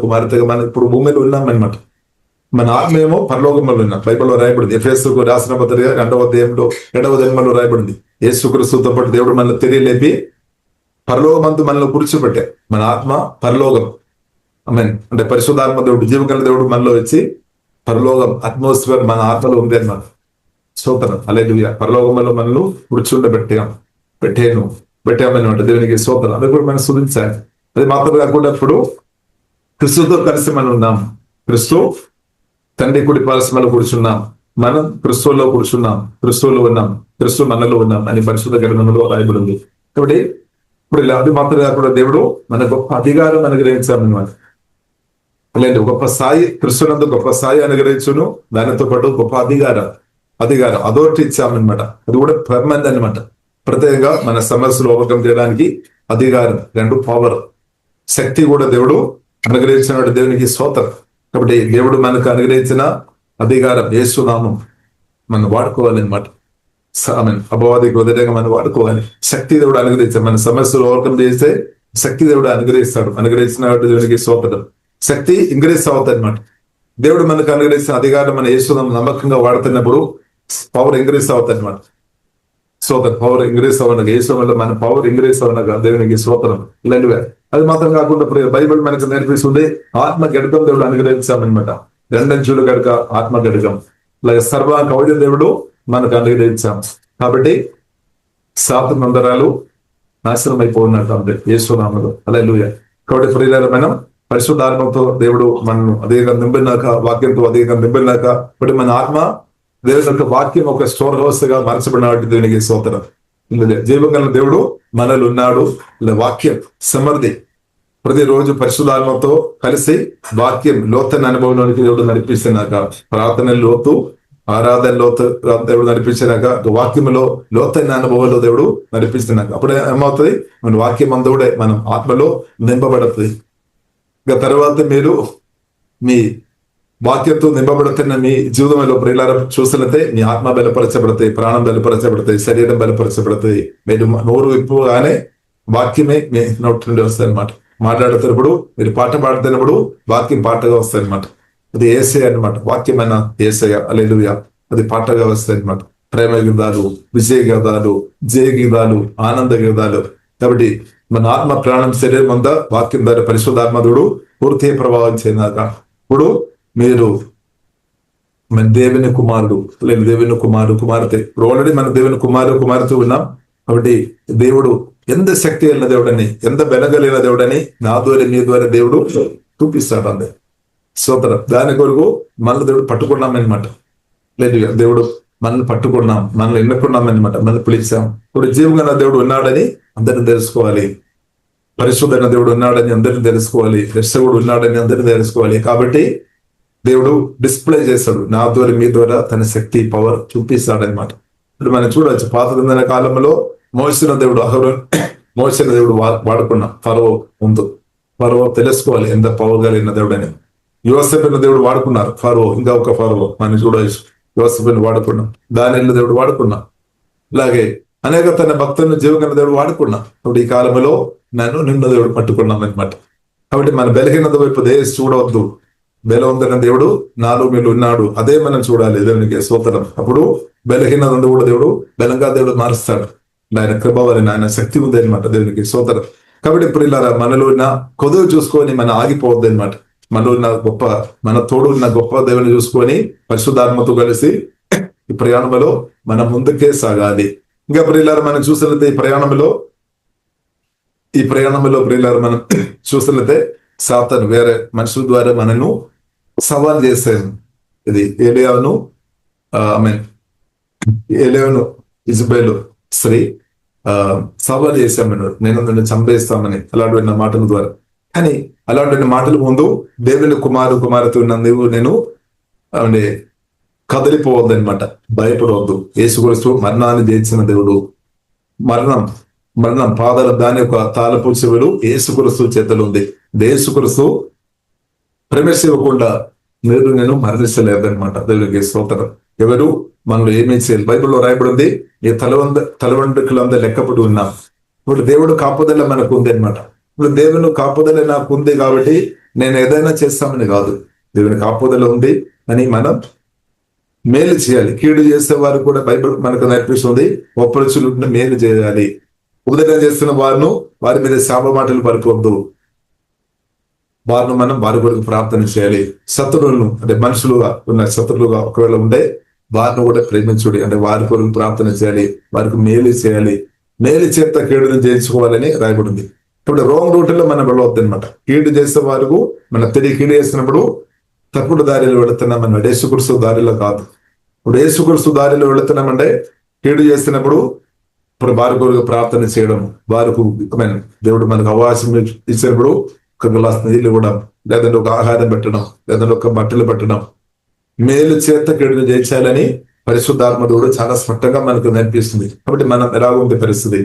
కుమార్తెగా మనం ఇప్పుడు భూమిలో ఉన్నామన్నమాట. మన ఆత్మ ఏమో పరలోకంలో ఉన్నాం. బైబిల్లో రాయబడింది. ఎఫెసీయులకు రాసిన పత్రిక 2వ అధ్యాయంలో 7వ జన్మలో రాయబడింది. యేసుక్రీస్తుతో పాటు దేవుడు మనల్ని తిరిగి లేపి పరలోకమందు మనల్ని కూర్చోబెట్టారు. మన ఆత్మ పరలోకం. అంటే పరిశుద్ధాత్మ దేవుడు జీవగల దేవుడు మనలో వచ్చి పరలోకం అట్మాస్ఫియర్ మన ఆత్మలో ఉంది అన్నమాట. స్తోత్రం. హల్లెలూయా. పరలోకంలో మనల్ని పెట్టామన్నమాట. దేవునికి స్తోత్రం. అది కూడా మనం స్తుతించాలి. అది మాత్రం కాకుండా ఇప్పుడు క్రీస్తుతో కలిసి మనం ఉన్నాం. క్రీస్తు తండ్రి కుడి పార్శ్వమున కూర్చున్నాం. మనం క్రీస్తులో కూర్చున్నాం, క్రీస్తులో ఉన్నాం, క్రీస్తు మనలో ఉన్నాం అని పరిశుద్ధ గ్రంథంలో రాయబడింది. కాబట్టి ఇప్పుడు ఇలా అది మాత్రం కాకుండా దేవుడు మన గొప్ప అధికారం అనుగ్రహించామన్నమాట. అలాంటి గొప్ప స్థాయి క్రీస్తునందు గొప్ప స్థాయి అనుగ్రహించును, దానితో పాటు గొప్ప అధికారం అథారిటీ ఇచ్చామన్నమాట. అది కూడా పర్మనెంట్ అనమాట. ప్రత్యేకంగా మన సమస్యలు ఓవర్కమ్ చేయడానికి అధికారం, 2 పవర్, శక్తి కూడా దేవుడు అనుగ్రహించిన దేవునికి స్తోత్రం. కాబట్టి దేవుడు మనకు అనుగ్రహించిన అధికారం యేసునామం మనం వాడుకోవాలన్నమాట. అపవాదికి వ్యతిరేకంగా మనం వాడుకోవాలి. శక్తి దేవుడు అనుగ్రహించాడు. మన సమస్యలు ఓవర్కమ్ చేస్తే శక్తి దేవుడు అనుగ్రహిస్తాడు. అనుగ్రహించిన దేవునికి స్తోత్రం. శక్తి ఇంక్రీజ్ అవుతుంది అనమాట. దేవుడు మనకు అనుగ్రహించిన అధికారం మన యేసునామం నమ్మకంగా వాడుతున్నప్పుడు పవర్ ఇంక్రీజ్ అవుతుంది అనమాట. స్తోత్రం. పవర్ ఇంక్రీజ్ అవ్వనగా యేసు వల్ల మన పవర్ ఇంక్రీజ్ అవ్వనగా దేవునికి స్తోత్రం. ఇలాంటివే. అది మాత్రం కాకుండా బైబిల్ మనకు నేర్పిస్తుంది ఆత్మ గడకం దేవుడు అనుగ్రహించామన్నమాట. 2 అంచుల గడక ఆత్మ గడకం. అలాగే సర్వ కవచం దేవుడు మనకు అనుగ్రహించాం. కాబట్టి సాతాను మందరాలు నాశనం అయిపోయినట్టు అంటే యేసునామములో. హల్లెలూయా. కాబట్టి ప్రియులారా మనం పరిశుద్ధాత్మతో దేవుడు మనను అధికంగా నింపినాక, వాక్యంతో అధికంగా నింపినాక ఇప్పుడు మన ఆత్మ దేవుని యొక్క వాక్యం ఒక స్టోర్ హౌస్ గా మార్చబడినట్టు దేవునికి స్తోత్రం. జీవంగల దేవుడు మనలో ఉన్నాడు. వాక్యం సమృద్ధి ప్రతిరోజు పరిశుద్ధాత్మతో కలిసి వాక్యం లోతైన అనుభవంలోనికి దేవుడు నడిపిస్తున్నాక, ప్రార్థన లోతు, ఆరాధన లోతు దేవుడు నడిపించినాక, వాక్యంలో లోతైన అనుభవంలో దేవుడు నడిపిస్తున్నాక అప్పుడే ఏమవుతుంది, మన వాక్యం అందుడే మనం ఆత్మలో నింపబడుతుంది. ఇక తర్వాత మీరు మీ వాక్యంతో నింపబడుతున్న మీ జీవితంలో ప్రియులారా చూసినట్టే మీ ఆత్మ బలపరచబడతాయి, ప్రాణం బలపరచబడతాయి, శరీరం బలపరచబడతాయి. మీరు నోరు విప్పుగానే వాక్యమే మీ నోటి నుండి వస్తాయి అనమాట. మాట్లాడుతున్నప్పుడు, మీరు పాట పాడుతున్నప్పుడు వాక్యం పాటగా వస్తాయి అనమాట. అది యేసయ్య అనమాట. వాక్యమైన యేసయ్య, హల్లెలూయా, అది పాటగా వస్తాయి అనమాట. ప్రేమ గీతాలు, విజయ గీతాలు, జయ గీతాలు, ఆనంద గీతాలు. కాబట్టి మన ఆత్మ, ప్రాణం, శరీరం అంతా వాక్యం ద్వారా పరిశుద్ధాత్మదుడు పూర్తి ప్రభావం చెందాక ఇప్పుడు మీరు మన దేవుని కుమారుడు లేదా దేవుని కుమార్తె. ఇప్పుడు ఆల్రెడీ మన దేవుని కుమార్తె ఉన్నాం. కాబట్టి దేవుడు ఎంత శక్తి అయిన దేవుడని, ఎంత బెనగలిగిన దేవుడని నా ద్వారా మీ ద్వారా దేవుడు చూపిస్తాడు. అంతే స్తోత్రం. దాని కొరకు మనల్ని దేవుడు పట్టుకున్నాం అనమాట. లేదు, దేవుడు మనల్ని పట్టుకున్నాం, మనల్ని ఎన్నుకున్నాం అనమాట, మనల్ని పిలిచాం. ఇప్పుడు జీవంగా దేవుడు ఉన్నాడని అందరిని తెలుసుకోవాలి, పరిశుద్ధమైన దేవుడు ఉన్నాడని అందరిని తెలుసుకోవాలి, రక్షకుడు ఉన్నాడని అందరిని తెలుసుకోవాలి. కాబట్టి దేవుడు డిస్ప్లే చేస్తాడు, నా ద్వారా మీ ద్వారా తన శక్తి, పవర్ చూపిస్తాడనమాట. ఇప్పుడు మనం చూడవచ్చు, పాత నిబంధన కాలంలో మోసిన దేవుడు మోసిన దేవుడు వాడుకున్న ఫరో ముందు. ఫరో తెలుసుకోవాలి ఎంత పవర్ కలిగిన దేవుడని. యోసేపుని దేవుడు వాడుకున్నారు. ఫరో, ఇంకా ఒక ఫరో మనం చూడవచ్చు. యోసేపుని వాడుకున్నాం, దానియేలు దేవుడు వాడుకున్నాం. ఇలాగే అనేక తన భక్తులను జీవగల దేవుడు వాడుకున్నాం. ఇప్పుడు ఈ కాలంలో నిన్న దేవుడు పట్టుకున్నాం అనమాట. కాబట్టి మన బలహీనత వైపు దేశ చూడవద్దు. బలవంతున్న దేవుడు నాలో మీరు ఉన్నాడు, అదే మనం చూడాలి. దేవునికి స్తోత్రం. అప్పుడు బలహీనత కూడా దేవుడు బలంగా దేవుడు మారుస్తాడు. ఆయన కృప వలన, ఆయన శక్తి ఉంది అనమాట. దేవునికి స్తోత్రం. కాబట్టి ఇప్పుడు ఇలా మనలో ఉన్న కొదువు చూసుకొని మనం ఆగిపోవద్దు అనమాట. మనలో ఉన్న గొప్ప, మన తోడు ఉన్న గొప్ప దేవుని చూసుకొని పరిశుద్ధాత్మతో కలిసి ఈ ప్రయాణంలో మనం ముందుకే సాగాలి. ఇంకా ప్రియులారా మనం చూసినట్లయితే ఈ ప్రయాణంలో ప్రియులారా మనం చూసినట్లయితే సాతాను వేరే మనుషుల ద్వారా మనను సవాల్ చేశాను. ఇది ఏలియాను ఇజబేలు స్త్రీ సవాల్ చేశామన్నాడు, నేను నిన్ను చంపేస్తామని, అలాంటి మాటల ద్వారా. కానీ అలాంటి మాటల ముందు దేవుని కుమార్తె ఉన్న నేను కదిలిపోవద్దు అనమాట, భయపడవద్దు. యేసుక్రీస్తు మరణాన్ని జయించిన దేవుడు. మరణం పాదాల దాని యొక్క తాళపు చెవులు యేసుక్రీస్తు చేతులు ఉంది. యేసుక్రీస్తు ప్రవేశ ఇవ్వకుండా మీరు నేను మరణించలేదనమాట. దేవునికి స్తోత్రం. ఎవరు మనలో ఏమీ చేయాలి? బైబిల్లో రాయబడింది, ఈ తలవంటుకులంతా లెక్కపడి ఉన్నాం. ఇప్పుడు దేవుడు కాపుదల మనకు ఉంది అనమాట. ఇప్పుడు దేవుని కాపుదల నాకు ఉంది కాబట్టి నేను ఏదైనా చేస్తామని కాదు, దేవుని కాపుదల ఉంది అని మనం మేలు చేయాలి. కీడు చేసే వారు కూడా బైబిల్ మనకు నేర్పిస్తుంది, ఒప్పరుచులు మేలు చేయాలి. ఉపదేశం చేస్తున్న వారి మీద శాప మాటలు పలుకోవద్దు. మనం వారి కొరకు ప్రార్థన చేయాలి. శత్రువులను, అంటే మనుషులుగా ఉన్న శత్రువులుగా ఒకవేళ ఉంటే వారిని కూడా ప్రేమించుడి, అంటే వారి కొరకు ప్రార్థన చేయాలి, వారికి మేలు చేయాలి. మేలు చేత కీడును జయించుకోవాలని రాయబడింది. ఇప్పుడు రాంగ్ రూట్లో మనం వెళ్ళవద్దు అనమాట. కీడు చేసే వారికి మనం తిరిగి కీడు చేసినప్పుడు తప్పుడు దారిలో వెళుతున్నాం అన్నమాట, యేసుక్రీస్తు దారిలో కాదు. ఇప్పుడు యేసుక్రీస్తు దారిలో వెళుతున్నామంటే కీడు చేసినప్పుడు ఇప్పుడు వారి కొరకు ప్రార్థన చేయడం, వారికి దేవుడు మనకు అవకాశం ఇచ్చినప్పుడు ఒక గ్లాస్ నీళ్లు ఇవ్వడం, లేదంటే ఒక ఆహారం పెట్టడం, లేదంటే ఒక బట్టలు పెట్టడం, మేలు చేత కీడును జయించాలని పరిశుద్ధాత్మ దేవుడు చాలా స్పష్టంగా మనకు నేర్పిస్తుంది. కాబట్టి మనం ఎలా ఉంది పరిస్థితి?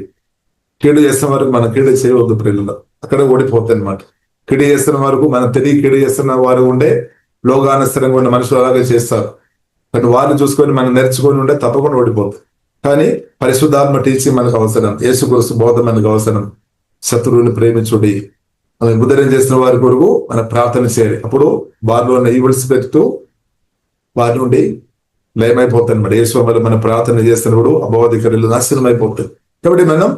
కీడు చేసిన వరకు మనం కీడు చేయవద్దు ప్రియులలో, అక్కడ ఓడిపోతాయి అనమాట. కీడు చేస్తున్న వరకు మనం తెలియ కీడు చేస్తున్న వారు ఉండే లోగానుసరంగా ఉన్న మనుషులు అలాగే చేస్తారు. కానీ వారిని చూసుకొని మనం నేర్చుకొని ఉంటే తప్పకుండా ఓడిపోతుంది. కానీ పరిశుద్ధాత్మ టీచింగ్ మనకు అవసరం, యేసుక్రీస్తు బోధ మనకు అవసరం. శత్రువుని ప్రేమించుడి, ఉదయం చేసిన వారి కొరకు మనం ప్రార్థన చేయాలి. అప్పుడు వారిలో ఉన్న ఈవిల్స్ పెడుతూ వారి నుండి లయమైపోతాయి అనమాట. యేసు వల్ల మనం ప్రార్థన చేస్తున్నప్పుడు అపవాదికరులు నాశనం అయిపోతాయి. కాబట్టి మనం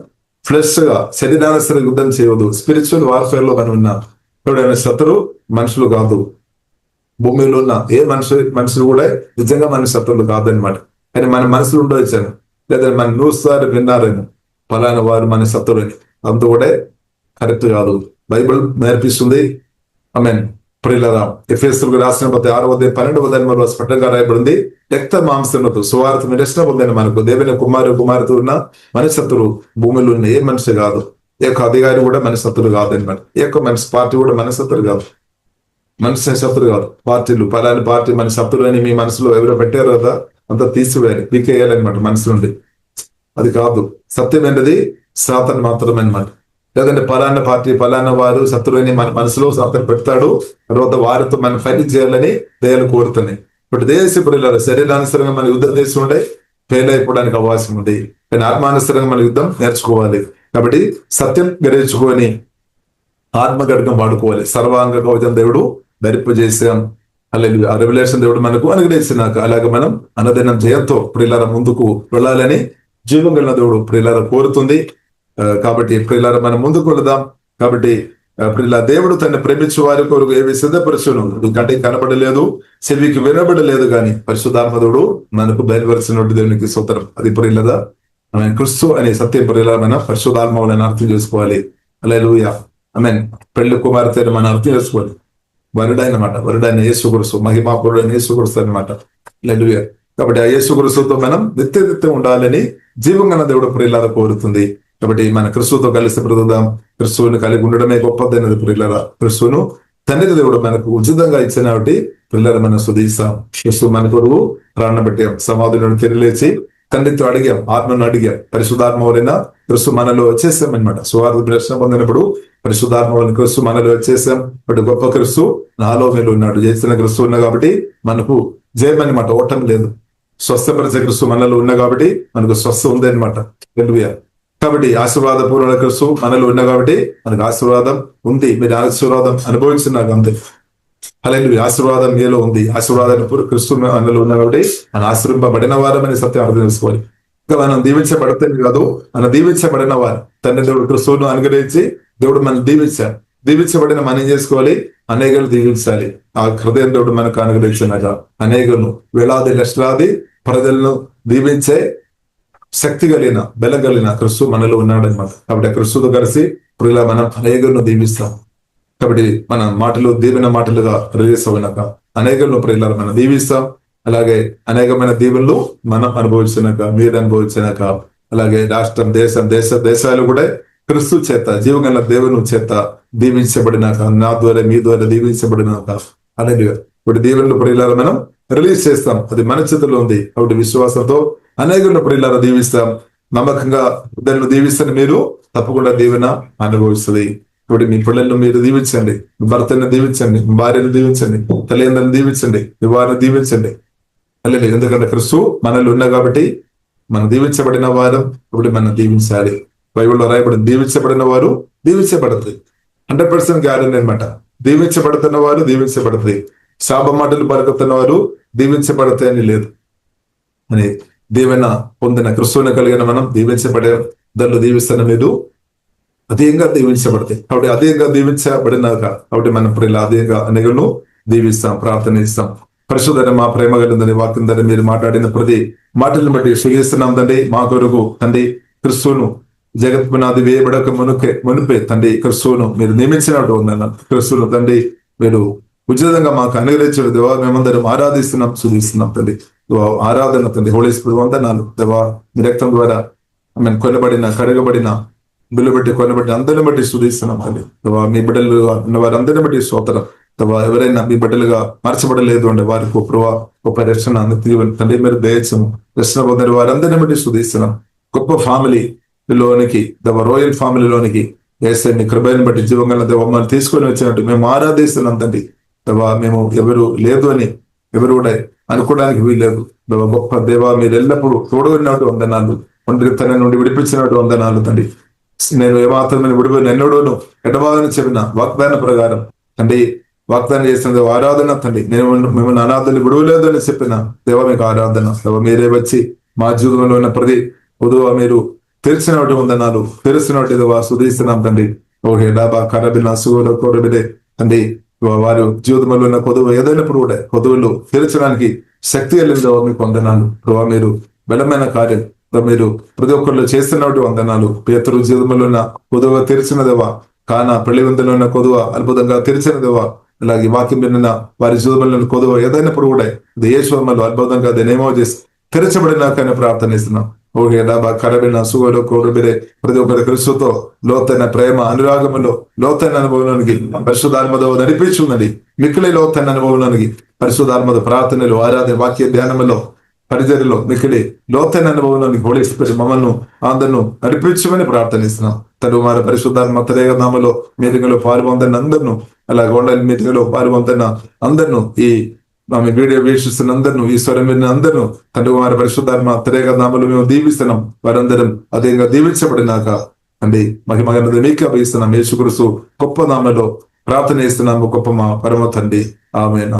ఫ్లెష్ గా శరీరానుసర యుద్ధం చేయవద్దు. స్పిరిచువల్ వార్ఫేర్ లో మనం ఉన్నాం. ఎవడైనా శత్రువు మనుషులు కాదు. భూమిలో ఉన్న ఏ మనుషులు కూడా నిజంగా మన శత్రువులు కాదనమాట. కానీ మన మనసులు ఉండవచ్చాను, లేదా మన న్యూస్ ద్వారా విన్నారేమో ఫలానా వారు మన శత్రువుని, అంత కూడా కరెక్ట్ కాదు. బైబిల్ నేర్పిస్తుంది. ఆమేన్. ప్రియులారా, ఎఫెసీయులకు రాసిన 6:12 స్పష్టంగా రాయబడింది, రక్త మాంసములతో సువార్త రక్షణ పొందిన మనకు దేవుని కుమార్తె ఉన్న మన శత్రువు భూమిలో ఉన్న ఏ మనిషి కాదు. ఈ యొక్క అధికారి కూడా మన శత్రువు కాదనమాట. ఈ యొక్క మన పార్టీ కూడా మన శత్రువు కాదు, మనిషి శత్రువు కాదు. పార్టీలు పలాని పార్టీ మన శత్రువు అని మీ మనసులో ఎవరో పెట్టారు కదా, అంతా తీసివేయాలి, పీకేయాలన్నమాట మనసు నుండి. అది కాదు. సత్యం ఏంటది? సాతాను మాత్రమే అనమాట. లేదంటే పలానా పార్టీ పలానా వారు శత్రువు అని మన మనసులో సాతాను పెడతాడు. తర్వాత వారితో మనం ఫైట్ చేయాలని దయాలు కోరుతున్నాయి. ఇప్పుడు దేశ పిల్లలు శరీరానుసరంగా మన యుద్ధం చేసి ఉండే ఫెయిల్ అయిపోవడానికి అవకాశం ఉంది. కానీ ఆత్మానుసరంగా మన యుద్ధం నేర్చుకోవాలి. కాబట్టి సత్యం గ్రహించుకొని ఆత్మఘటకం వాడుకోవాలి. సర్వాంగ కవచం దేవుడు ధరింపజేసాం. అలాగే ఆ రెవల్యూషన్ దేవుడు మనకు అనుగ్రహించినాక అలాగే మనం అనదినం జయంతో ప్రియులార ముందుకు వెళ్ళాలని జీవం కలిగిన దేవుడు ప్రియులార కోరుతుంది. కాబట్టి ప్రియులార మనం ముందుకు వెళదాం. కాబట్టి ప్రియుల దేవుడు తన ప్రేమించే వారి కొరకు ఏవి సిద్ధపరచును కంటికి కనబడలేదు, చెవికి వినబడలేదు, కానీ పరిశుద్ధాత్మ దేవుడు మనకు బయలుపరిచినట్టు దేవునికి స్తోత్రం. అది ప్రియులదా ఆమె క్రిస్తు అనే సత్యం ప్రియుల మన పరిశుద్ధాత్మ వలన అర్థం చేసుకోవాలి. హల్లెలూయా ఆమేన్. పెళ్లి కుమార్తెను మనం అర్థం చేసుకోవాలి. వరుడైన మాట, వరుడైన యేసుక్రీస్తు, మహిమాపురుడైన యేసుక్రీస్తు అనమాట. హల్లెలూయా. కాబట్టి ఆ యేసుక్రీస్తుతో మనం నిత్యం ఉండాలని జీవంగా దేవుడు ప్రియులారా కోరుతుంది. కాబట్టి మన క్రిస్తుతో కలిసి బ్రతుకుదాం. క్రిస్తువుని కలిగి ఉండడమే గొప్పదైనది ప్రియులారా. క్రిస్తువును తండ్రి దేవుడు మనకు ఉచితంగా ఇచ్చిన కాబట్టి ప్రియులారా మనం స్తుతిస్తాం. క్రిస్తువు మన కొరకు ప్రాణం పెట్టాం. సమాధులను తిరిగిలేచి తండ్రితో అడిగాం, ఆత్మను అడిగాం. పరిశుద్ధాత్మ వలన క్రిస్తు మనలో వచ్చేసాం అనమాట. సువార్త దర్శనం పొందినప్పుడు పరిశుద్ధాత్మ వలన క్రిస్తు మనలో వచ్చేసాం. బట్ గొప్ప క్రిస్తు నాలో మీరు ఉన్నాడు. చేసిన క్రిస్తు ఉన్నా కాబట్టి మనకు జయం అనమాట, ఓటం లేదు. స్వస్థపరిచే క్రిస్తు మనలో ఉన్నా కాబట్టి మనకు స్వస్థ ఉంది అనమాట. హల్లెలూయా. కాబట్టి ఆశీర్వాద పూర్ణ క్రిస్తు మనలో ఉన్నా కాబట్టి మనకు ఆశీర్వాదం ఉంది. మీరు ఆశీర్వాదం అనుభవించినాక అంతే. హల్లెలూయా. ఆశీర్వాదం మీలో ఉంది. ఆశీర్వాదాన్ని క్రిస్తు మనలో ఉన్నా కాబట్టి మనం ఆశీర్వదింపబడిన వారమని సత్యం అర్థం చేసుకోవాలి. ఇంకా మనం దీవించబడితే కాదు, మనం దీవించబడిన వారు. తండ్రి దేవుడు క్రిస్తువును అనుగ్రహించి దేవుడు మనం దీవించాలి. దీవించబడిన మనం ఏం చేసుకోవాలి? అనేకలు దీవించాలి. ఆ హృదయం దేవుడు మనకు అనుగ్రహించినగా అనేకలను వేలాది లక్షలాది ప్రజలను దీవించే శక్తి కలిగిన బలం కలిగిన క్రిస్తు మనలో ఉన్నాడనమాట. కాబట్టి ఆ క్రిస్తుతో కలిసి ఇప్పుడు ఇలా మనం అనేకలను దీవిస్తాం. కాబట్టి మన మాటలు దీవెన మాటలుగా రిలీజ్ అయినాక అనేకలను ప్రియులారా మనం దీవిస్తాం. అలాగే అనేకమైన దీవెనలు మనం అనుభవించినాక, మీరు అనుభవించినాక, అలాగే రాష్ట్రం, దేశాలు కూడా క్రిస్తు చేత జీవగల దేవుని చేత దీవించబడినాక, నా ద్వారా మీ ద్వారా దీవించబడినాక అలాగే ఇప్పుడు దీవెనలు ప్రియులారా మనం రిలీజ్ చేస్తాం. అది మన చేతిలో ఉంది. కాబట్టి విశ్వాసంతో అనేకలను ప్రియులారా దీవిస్తాం. నమ్మకంగా దాన్ని దీవిస్తాను, మీరు తప్పకుండా దీవెన అనుభవిస్తుంది. ఇప్పుడు మీ పిల్లలను మీరు దీవించండి, మీ భర్తను దీవించండి, మీ భార్యను దీవించండి, తల్లిదండ్రులను దీవించండి, మీ వారిని దీవించండి. అలాగే ఎందుకంటే క్రిస్తు మనలో ఉన్నా కాబట్టి మనం దీవించబడిన వారు ఇప్పుడు మనం దీవించాలి. బైబిల్లో రాయబడింది, దీవించబడిన వారు దీవించబడుతుంది. 100% గ్యారెంటీ అనమాట. దీవించబడుతున్న వారు దీవించబడుతుంది. శాప మాటలు పలుకుతున్న వారు దీవించబడతాయి అని లేదు. అని దీవెన పొందిన క్రిస్తువుని కలిగిన మనం దీవించబడే దానిలో దీవిస్తున్న మీరు అధికంగా దీవించబడతాయి. కాబట్టి అధికంగా దీవించబడినాక కాబట్టి మనం ప్రియుల అధికంగా అనేకలను దీవిస్తాం, ప్రార్థన ఇస్తాం. పరిశుద్ధ మా ప్రేమ కలిగిందని వాక్యం తండ్రి మీరు మాట్లాడిన ప్రతి మాటలను బట్టి సుఖిస్తున్నాం తండ్రి. మా కొరకు తండ్రి క్రిస్తువును జగత్ పునాది వేయబడక మునిపే తండ్రి క్రిస్తువును మీరు నియమించినట్టు ఉందన్న క్రిస్తువును తండ్రి మీరు ఉచితంగా మాకు అనుగ్రహించిన దేవా మేమందరం ఆరాధిస్తున్నాం, శుద్ధిస్తున్నాం తండ్రి. ఆరాధన తండ్రి హోలీ స్పిరిట్ వందనాలు దేవా. మీ రక్తం ద్వారా మేము కొనబడిన కడగబడిన బిల్లు బట్టి కొనబట్టి అందరిని బట్టి శుద్ధిస్తున్నాం తండ్రి. మీ బిడ్డలు ఉన్న వారందరిని బట్టి స్తోత్రం. ఎవరైనా మీ బిడ్డలుగా మార్చబడలేదు అంటే వారికి గొప్ప రక్షణ తండ్రి మీరు దయచము. రక్షణ పొందిన వారందరిని బట్టి శుద్ధిస్తున్నాం. గొప్ప ఫ్యామిలీలోనికి రోయల్ ఫ్యామిలీలోనికి వేసే మీ కృపను బట్టి జీవంగా మమ్మల్ని తీసుకొని వచ్చినట్టు మేము ఆరాధిస్తున్నాం తండ్రి. మేము ఎవరు లేదు అని ఎవరు కూడా అనుకోవడానికి వీల్లేదు. గొప్ప దేవా మీరు ఎల్లప్పుడూ తోడున్నట్టు వందనాలు. ఒంటరితనం నుండి విడిపించినట్టు వందనాలు తండ్రి. నేను ఏమాత్రమైన విడిపోయిన ఎన్నడూను ఎడబాదని చెప్పిన వాగ్దాన ప్రకారం తండ్రి వాగ్దానం చేసిన ఆరాధన తండ్రి. నేను మిమ్మల్ని అనాథలు విడవలేదు అని చెప్పిన దేవ మీకు ఆరాధన. దేవ మీరే వచ్చి మా జీవితంలో ఉన్న ప్రతి ఉదవ మీరు తెరిచినట్టు వందనాలు. తెరిచినట్టు దేవా సుధీస్తున్నాం తండ్రి. ఓహే డాబా కరబిన సూర కోరబిడే తండ్రి. వారు జీవితంలో ఉన్న కొదువు ఏదైనప్పుడు కూడా కొదువులు తెరచడానికి శక్తి వెళ్ళిందో మీకు వందనాలు. ప్రభావ మీరు బలమైన కార్యం మీరు ప్రతి ఒక్కరిలో చేస్తున్నట్టు వందనాలు. పేతురు జీవితంలో ఉన్న కొదువ తెరిచినదేవా, కానా పెళ్లి విందులో ఉన్న కొదువ అద్భుతంగా తెరిచినదేవా. అలాగే వాక్యం విన్న వారి జీవితంలో కొదువ ఏదైనప్పుడు కూడా ఇది యేసు వల్ల అద్భుతంగా నేమో చేసి తెరచబడినాకనే ప్రార్థన ఇస్తున్నాం. ఓకే డబ్బా కరబిన సుగోలో కోరుబిరే ప్రతి ఒక్కరి క్రీస్తుతో లోతైన ప్రేమ అనురాగములో లోతైన అనుభవంలోనికి పరిశుద్ధాత్మతో నడిపించున్నది. మిక్కిలి లోతైన అనుభవంలోనికి పరిశుద్ధాత్మతో ప్రార్థనలు, ఆరాధన, వాక్య ధ్యానములో, పరిచర్యలో మిక్కిలి లోతైన అనుభవంలోనికి హోలీ స్పిరిట్ మమ్మల్ని అందరిను నడిపించమని ప్రార్థనిస్తున్నాం. తను వారి పరిశుద్ధాత్మ త్రేక నామలో మీటింగ్లో పాల్పొందిన అందరిను, అలాగే ఆన్లైన్ మీటింగ్ లో పాల్పొందిన అందరిను, ఈ వీడియో వీక్షిస్తున్న అందరిను, ఈ స్వరం విన్న అందరిను తండ్రి వారి పరిశుద్ధాత్మ త్రేక నామలు మేము దీవిస్తున్నాం. వారందరం అదేవిధంగా దీవించబడినాక అండి మహిమగనది మీకు అభిస్తున్నాం. యేసుక్రీస్తు గొప్ప నామలో ప్రార్థన చేస్తున్నాము. గొప్ప మా పరమ తండ్రి, ఆమేన్.